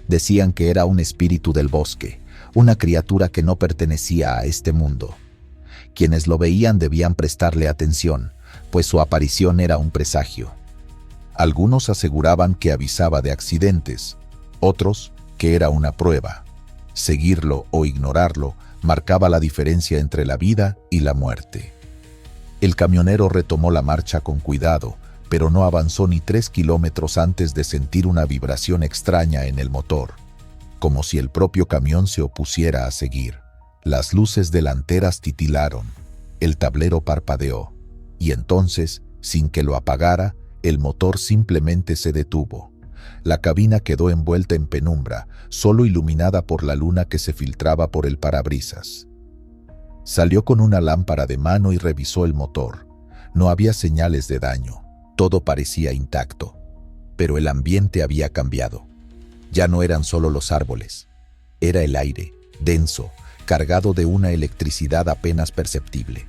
Decían que era un espíritu del bosque, una criatura que no pertenecía a este mundo. Quienes lo veían debían prestarle atención, pues su aparición era un presagio. Algunos aseguraban que avisaba de accidentes, otros que era una prueba. Seguirlo o ignorarlo marcaba la diferencia entre la vida y la muerte. El camionero retomó la marcha con cuidado, pero no avanzó ni 3 kilómetros antes de sentir una vibración extraña en el motor, como si el propio camión se opusiera a seguir. Las luces delanteras titilaron, el tablero parpadeó, y entonces, sin que lo apagara, el motor simplemente se detuvo. La cabina quedó envuelta en penumbra, solo iluminada por la luna que se filtraba por el parabrisas. Salió con una lámpara de mano y revisó el motor. No había señales de daño, todo parecía intacto. Pero el ambiente había cambiado. Ya no eran solo los árboles, era el aire, denso, cargado de una electricidad apenas perceptible.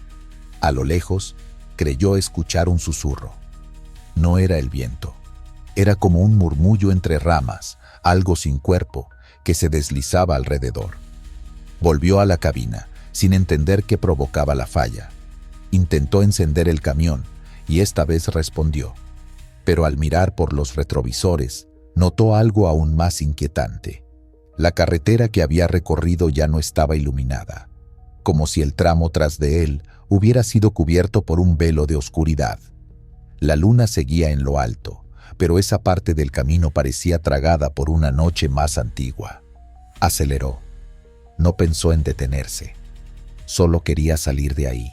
A lo lejos, creyó escuchar un susurro. No era el viento, era como un murmullo entre ramas, algo sin cuerpo, que se deslizaba alrededor. Volvió a la cabina, sin entender qué provocaba la falla. Intentó encender el camión, y esta vez respondió. Pero al mirar por los retrovisores, notó algo aún más inquietante. La carretera que había recorrido ya no estaba iluminada, como si el tramo tras de él hubiera sido cubierto por un velo de oscuridad. La luna seguía en lo alto, pero esa parte del camino parecía tragada por una noche más antigua. Aceleró. No pensó en detenerse. Solo quería salir de ahí.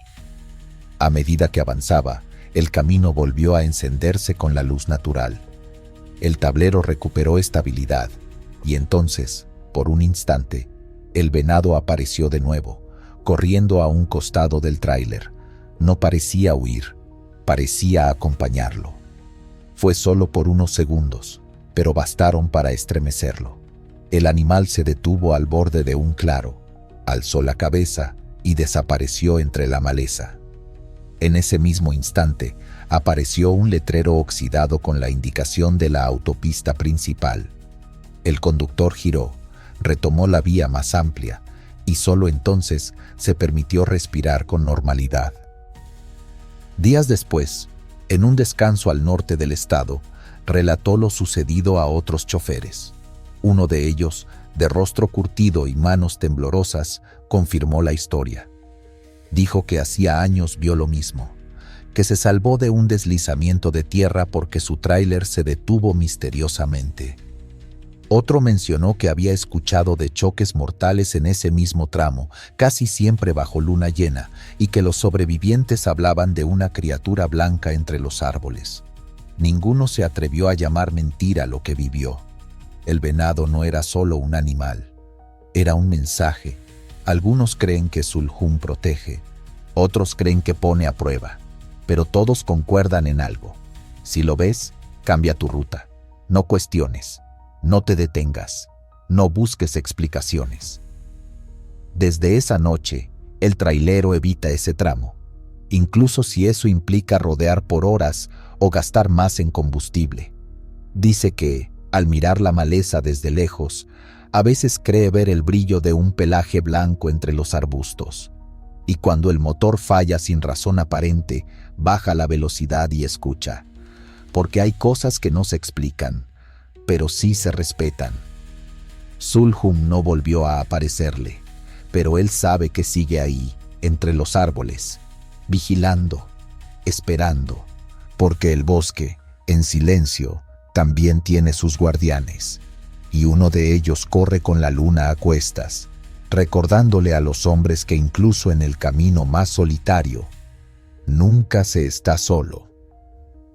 A medida que avanzaba, el camino volvió a encenderse con la luz natural. El tablero recuperó estabilidad, y entonces, por un instante, el venado apareció de nuevo, corriendo a un costado del tráiler. No parecía huir, parecía acompañarlo. Fue solo por unos segundos, pero bastaron para estremecerlo. El animal se detuvo al borde de un claro, alzó la cabeza y desapareció entre la maleza. En ese mismo instante, apareció un letrero oxidado con la indicación de la autopista principal. El conductor giró, retomó la vía más amplia, y solo entonces se permitió respirar con normalidad. Días después, en un descanso al norte del estado, relató lo sucedido a otros choferes. Uno de ellos, de rostro curtido y manos temblorosas, confirmó la historia. Dijo que hacía años vio lo mismo, que se salvó de un deslizamiento de tierra porque su tráiler se detuvo misteriosamente. Otro mencionó que había escuchado de choques mortales en ese mismo tramo, casi siempre bajo luna llena, y que los sobrevivientes hablaban de una criatura blanca entre los árboles. Ninguno se atrevió a llamar mentira lo que vivió. El venado no era solo un animal, era un mensaje. Algunos creen que Sulhum protege, otros creen que pone a prueba, pero todos concuerdan en algo. Si lo ves, cambia tu ruta. No cuestiones, no te detengas, no busques explicaciones. Desde esa noche, el trailero evita ese tramo, incluso si eso implica rodear por horas o gastar más en combustible. Dice que, al mirar la maleza desde lejos, a veces cree ver el brillo de un pelaje blanco entre los arbustos. Y cuando el motor falla sin razón aparente, baja la velocidad y escucha. Porque hay cosas que no se explican, pero sí se respetan. Sulhum no volvió a aparecerle, pero él sabe que sigue ahí, entre los árboles, vigilando, esperando, porque el bosque, en silencio, también tiene sus guardianes, y uno de ellos corre con la luna a cuestas, recordándole a los hombres que incluso en el camino más solitario, nunca se está solo.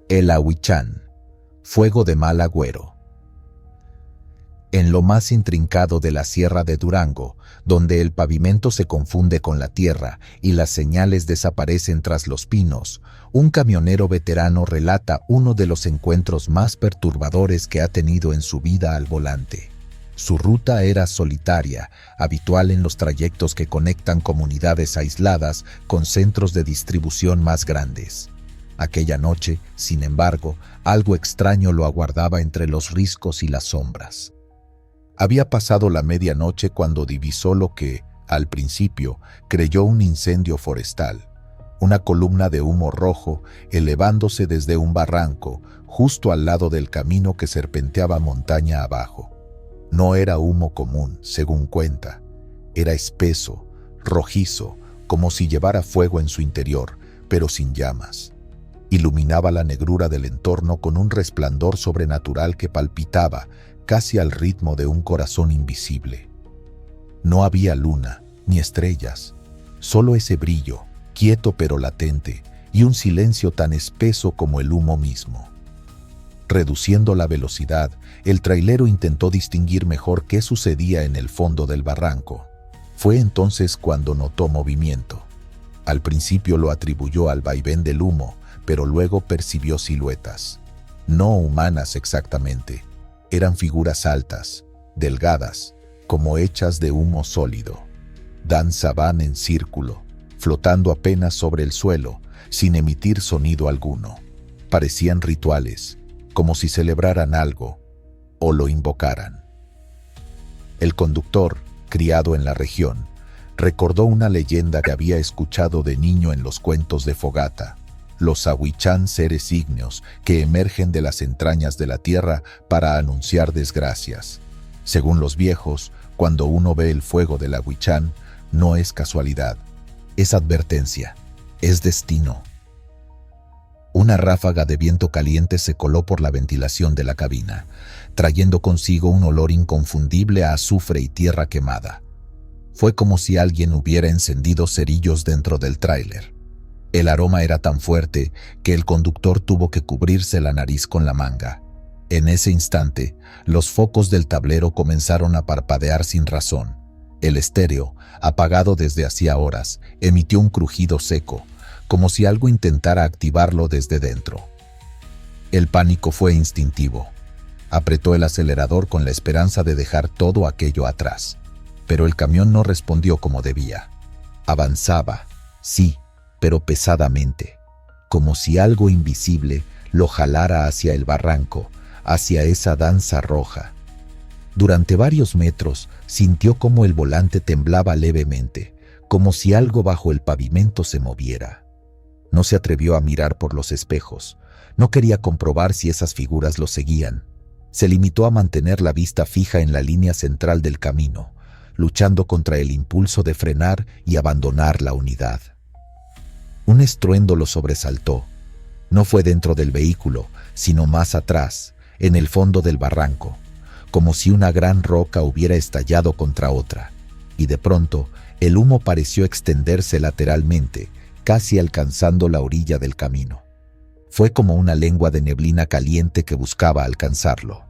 El Ahuichán, fuego de mal agüero. En lo más intrincado de la Sierra de Durango, donde el pavimento se confunde con la tierra y las señales desaparecen tras los pinos, un camionero veterano relata uno de los encuentros más perturbadores que ha tenido en su vida al volante. Su ruta era solitaria, habitual en los trayectos que conectan comunidades aisladas con centros de distribución más grandes. Aquella noche, sin embargo, algo extraño lo aguardaba entre los riscos y las sombras. Había pasado la medianoche cuando divisó lo que, al principio, creyó un incendio forestal, una columna de humo rojo elevándose desde un barranco justo al lado del camino que serpenteaba montaña abajo. No era humo común, según cuenta. Era espeso, rojizo, como si llevara fuego en su interior, pero sin llamas. Iluminaba la negrura del entorno con un resplandor sobrenatural que palpitaba, casi al ritmo de un corazón invisible. No había luna, ni estrellas, solo ese brillo, quieto pero latente, y un silencio tan espeso como el humo mismo. Reduciendo la velocidad, el trailero intentó distinguir mejor qué sucedía en el fondo del barranco. Fue entonces cuando notó movimiento. Al principio lo atribuyó al vaivén del humo, pero luego percibió siluetas. No humanas exactamente. Eran figuras altas, delgadas, como hechas de humo sólido. Danzaban en círculo, flotando apenas sobre el suelo, sin emitir sonido alguno. Parecían rituales, como si celebraran algo, o lo invocaran. El conductor, criado en la región, recordó una leyenda que había escuchado de niño en los cuentos de Fogata. Los Ahuichán, seres ígneos que emergen de las entrañas de la tierra para anunciar desgracias. Según los viejos, cuando uno ve el fuego del Ahuichán, no es casualidad, es advertencia, es destino. Una ráfaga de viento caliente se coló por la ventilación de la cabina, trayendo consigo un olor inconfundible a azufre y tierra quemada. Fue como si alguien hubiera encendido cerillos dentro del tráiler. El aroma era tan fuerte que el conductor tuvo que cubrirse la nariz con la manga. En ese instante, los focos del tablero comenzaron a parpadear sin razón. El estéreo, apagado desde hacía horas, emitió un crujido seco, como si algo intentara activarlo desde dentro. El pánico fue instintivo. Apretó el acelerador con la esperanza de dejar todo aquello atrás. Pero el camión no respondió como debía. Avanzaba, sí, pero pesadamente, como si algo invisible lo jalara hacia el barranco, hacia esa danza roja. Durante varios metros sintió como el volante temblaba levemente, como si algo bajo el pavimento se moviera. No se atrevió a mirar por los espejos, no quería comprobar si esas figuras lo seguían. Se limitó a mantener la vista fija en la línea central del camino, luchando contra el impulso de frenar y abandonar la unidad. Un estruendo lo sobresaltó. No fue dentro del vehículo, sino más atrás, en el fondo del barranco, como si una gran roca hubiera estallado contra otra, y de pronto el humo pareció extenderse lateralmente, casi alcanzando la orilla del camino. Fue como una lengua de neblina caliente que buscaba alcanzarlo.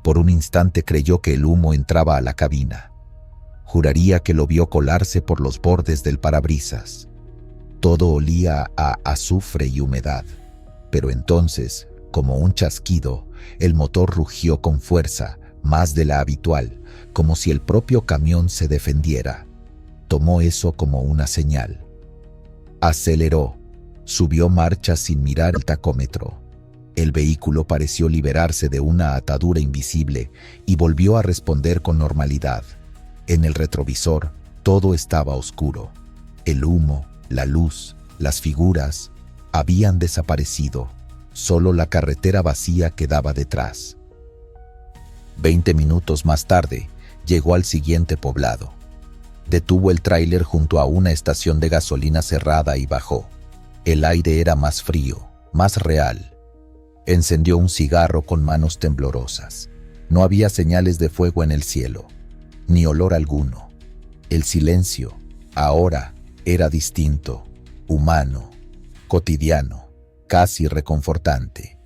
Por un instante creyó que el humo entraba a la cabina. Juraría que lo vio colarse por los bordes del parabrisas. Todo olía a azufre y humedad, pero entonces, como un chasquido, el motor rugió con fuerza, más de la habitual, como si el propio camión se defendiera. Tomó eso como una señal. Aceleró, subió marcha sin mirar el tacómetro. El vehículo pareció liberarse de una atadura invisible y volvió a responder con normalidad. En el retrovisor, todo estaba oscuro. El humo, la luz, las figuras, habían desaparecido. Solo la carretera vacía quedaba detrás. 20 minutos más tarde, llegó al siguiente poblado. Detuvo el tráiler junto a una estación de gasolina cerrada y bajó. El aire era más frío, más real. Encendió un cigarro con manos temblorosas. No había señales de fuego en el cielo, ni olor alguno. El silencio, ahora, era distinto, humano, cotidiano, casi reconfortante.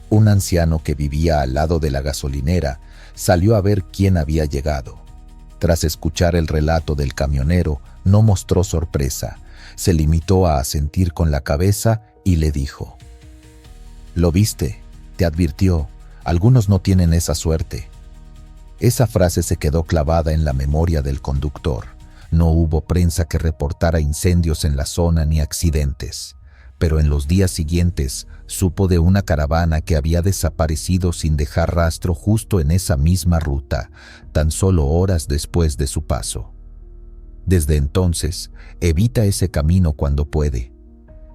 Un anciano que vivía al lado de la gasolinera salió a ver quién había llegado. Tras escuchar el relato del camionero, no mostró sorpresa, se limitó a asentir con la cabeza y le dijo: «¿Lo viste? Te advirtió, algunos no tienen esa suerte». Esa frase se quedó clavada en la memoria del conductor. No hubo prensa que reportara incendios en la zona ni accidentes, pero en los días siguientes supo de una caravana que había desaparecido sin dejar rastro justo en esa misma ruta, tan solo horas después de su paso. Desde entonces, evita ese camino cuando puede,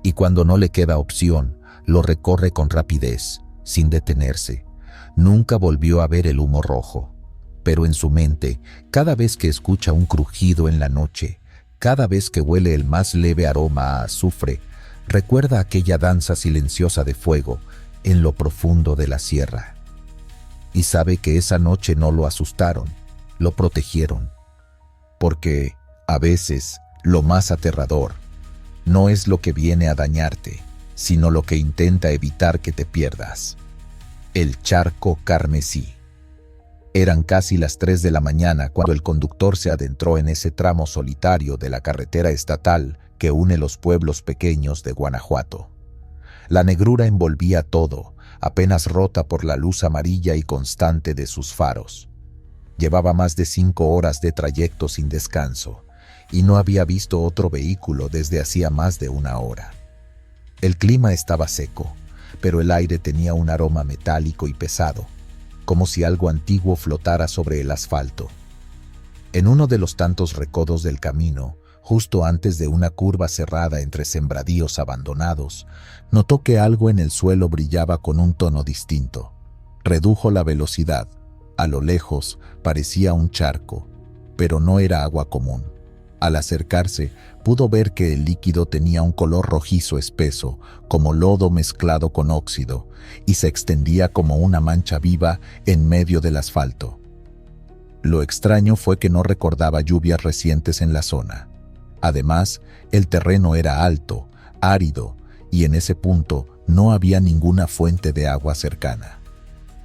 y cuando no le queda opción, lo recorre con rapidez, sin detenerse. Nunca volvió a ver el humo rojo, pero en su mente, cada vez que escucha un crujido en la noche, cada vez que huele el más leve aroma a azufre, recuerda aquella danza silenciosa de fuego en lo profundo de la sierra. Y sabe que esa noche no lo asustaron, lo protegieron. Porque, a veces, lo más aterrador no es lo que viene a dañarte, sino lo que intenta evitar que te pierdas. El charco carmesí. Eran casi las 3 de la mañana cuando el conductor se adentró en ese tramo solitario de la carretera estatal que une los pueblos pequeños de Guanajuato. La negrura envolvía todo, apenas rota por la luz amarilla y constante de sus faros. Llevaba más de 5 horas de trayecto sin descanso, y no había visto otro vehículo desde hacía más de 1 hora. El clima estaba seco, pero el aire tenía un aroma metálico y pesado, como si algo antiguo flotara sobre el asfalto. En uno de los tantos recodos del camino, justo antes de una curva cerrada entre sembradíos abandonados, notó que algo en el suelo brillaba con un tono distinto. Redujo la velocidad. A lo lejos parecía un charco, pero no era agua común. Al acercarse, pudo ver que el líquido tenía un color rojizo espeso, como lodo mezclado con óxido, y se extendía como una mancha viva en medio del asfalto. Lo extraño fue que no recordaba lluvias recientes en la zona. Además, el terreno era alto, árido, y en ese punto no había ninguna fuente de agua cercana.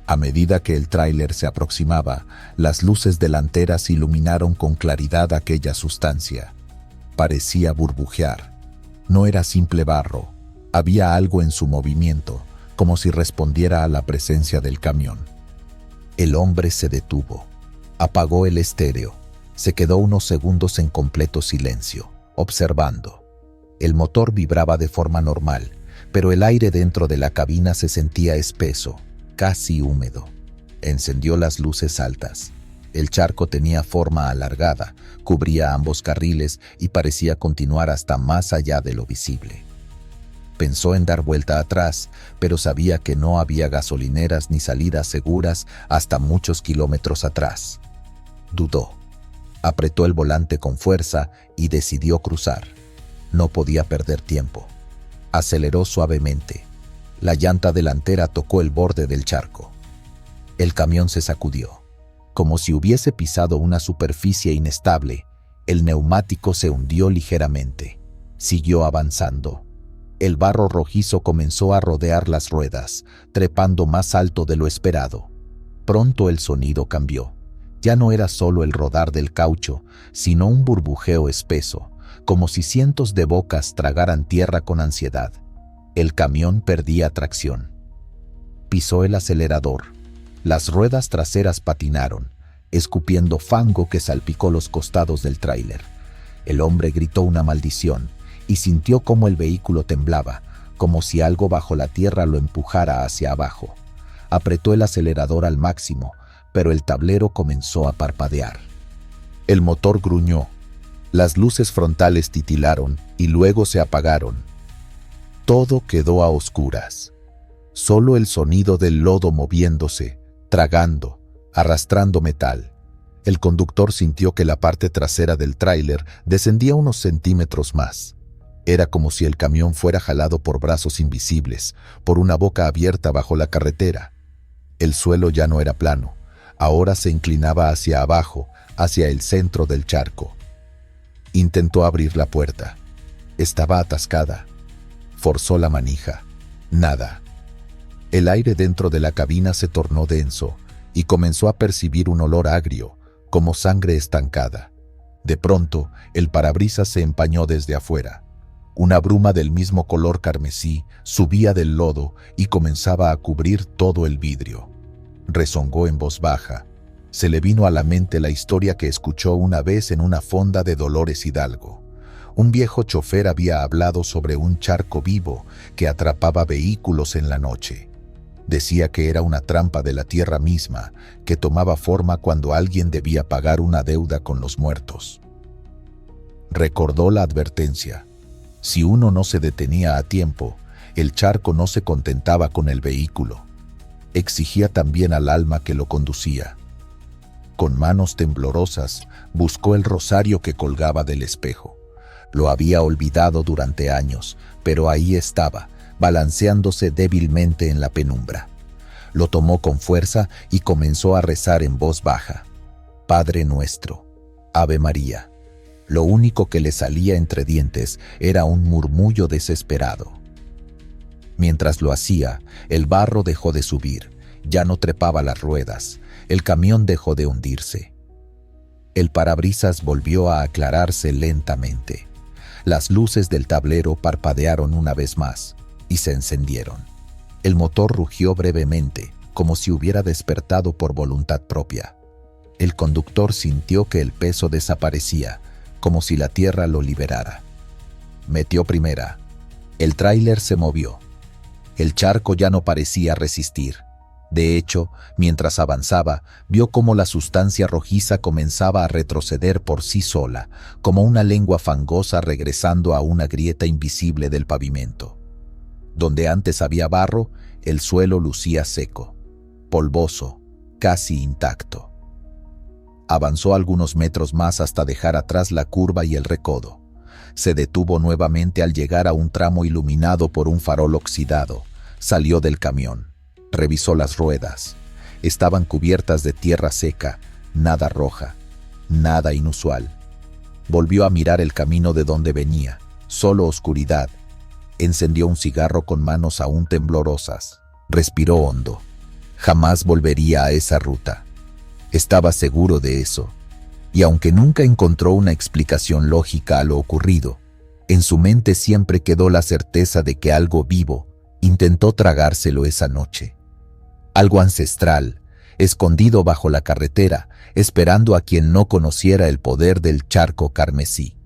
A medida que el tráiler se aproximaba, las luces delanteras iluminaron con claridad aquella sustancia. Parecía burbujear. No era simple barro. Había algo en su movimiento, como si respondiera a la presencia del camión. El hombre se detuvo. Apagó el estéreo. Se quedó unos segundos en completo silencio, observando. El motor vibraba de forma normal, pero el aire dentro de la cabina se sentía espeso, casi húmedo. Encendió las luces altas. El charco tenía forma alargada, cubría ambos carriles y parecía continuar hasta más allá de lo visible. Pensó en dar vuelta atrás, pero sabía que no había gasolineras ni salidas seguras hasta muchos kilómetros atrás. Dudó. Apretó el volante con fuerza y decidió cruzar. No podía perder tiempo. Aceleró suavemente. La llanta delantera tocó el borde del charco. El camión se sacudió. Como si hubiese pisado una superficie inestable, el neumático se hundió ligeramente. Siguió avanzando. El barro rojizo comenzó a rodear las ruedas, trepando más alto de lo esperado. Pronto el sonido cambió. Ya no era solo el rodar del caucho, sino un burbujeo espeso, como si cientos de bocas tragaran tierra con ansiedad. El camión perdía tracción. Pisó el acelerador. Las ruedas traseras patinaron, escupiendo fango que salpicó los costados del tráiler. El hombre gritó una maldición y sintió cómo el vehículo temblaba, como si algo bajo la tierra lo empujara hacia abajo. Apretó el acelerador al máximo, pero el tablero comenzó a parpadear. El motor gruñó. Las luces frontales titilaron y luego se apagaron. Todo quedó a oscuras. Solo el sonido del lodo moviéndose, tragando, arrastrando metal. El conductor sintió que la parte trasera del tráiler descendía unos centímetros más. Era como si el camión fuera jalado por brazos invisibles, por una boca abierta bajo la carretera. El suelo ya no era plano. Ahora se inclinaba hacia abajo, hacia el centro del charco. Intentó abrir la puerta. Estaba atascada. Forzó la manija. Nada. El aire dentro de la cabina se tornó denso y comenzó a percibir un olor agrio, como sangre estancada. De pronto, el parabrisas se empañó desde afuera. Una bruma del mismo color carmesí subía del lodo y comenzaba a cubrir todo el vidrio. Rezongó en voz baja. Se le vino a la mente la historia que escuchó una vez en una fonda de Dolores Hidalgo. Un viejo chofer había hablado sobre un charco vivo que atrapaba vehículos en la noche. Decía que era una trampa de la tierra misma, que tomaba forma cuando alguien debía pagar una deuda con los muertos. Recordó la advertencia. Si uno no se detenía a tiempo, el charco no se contentaba con el vehículo. Exigía también al alma que lo conducía. Con manos temblorosas, buscó el rosario que colgaba del espejo. Lo había olvidado durante años, pero ahí estaba, balanceándose débilmente en la penumbra. Lo tomó con fuerza y comenzó a rezar en voz baja. Padre nuestro, Ave María. Lo único que le salía entre dientes era un murmullo desesperado. Mientras lo hacía, el barro dejó de subir, ya no trepaba las ruedas, el camión dejó de hundirse. El parabrisas volvió a aclararse lentamente. Las luces del tablero parpadearon una vez más y se encendieron. El motor rugió brevemente, como si hubiera despertado por voluntad propia. El conductor sintió que el peso desaparecía, como si la tierra lo liberara. Metió primera. El tráiler se movió. El charco ya no parecía resistir. De hecho, mientras avanzaba, vio cómo la sustancia rojiza comenzaba a retroceder por sí sola, como una lengua fangosa regresando a una grieta invisible del pavimento. Donde antes había barro, el suelo lucía seco, polvoso, casi intacto. Avanzó algunos metros más hasta dejar atrás la curva y el recodo. Se detuvo nuevamente al llegar a un tramo iluminado por un farol oxidado. Salió del camión. Revisó las ruedas. Estaban cubiertas de tierra seca, nada roja, nada inusual. Volvió a mirar el camino de donde venía, solo oscuridad. Encendió un cigarro con manos aún temblorosas. Respiró hondo. Jamás volvería a esa ruta. Estaba seguro de eso. Y aunque nunca encontró una explicación lógica a lo ocurrido, en su mente siempre quedó la certeza de que algo vivo intentó tragárselo esa noche. Algo ancestral, escondido bajo la carretera, esperando a quien no conociera el poder del charco carmesí.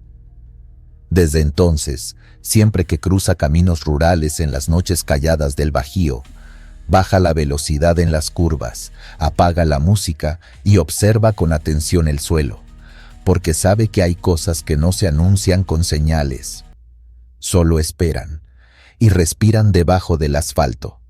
Desde entonces, siempre que cruza caminos rurales en las noches calladas del Bajío, baja la velocidad en las curvas, apaga la música y observa con atención el suelo, porque sabe que hay cosas que no se anuncian con señales, solo esperan y respiran debajo del asfalto.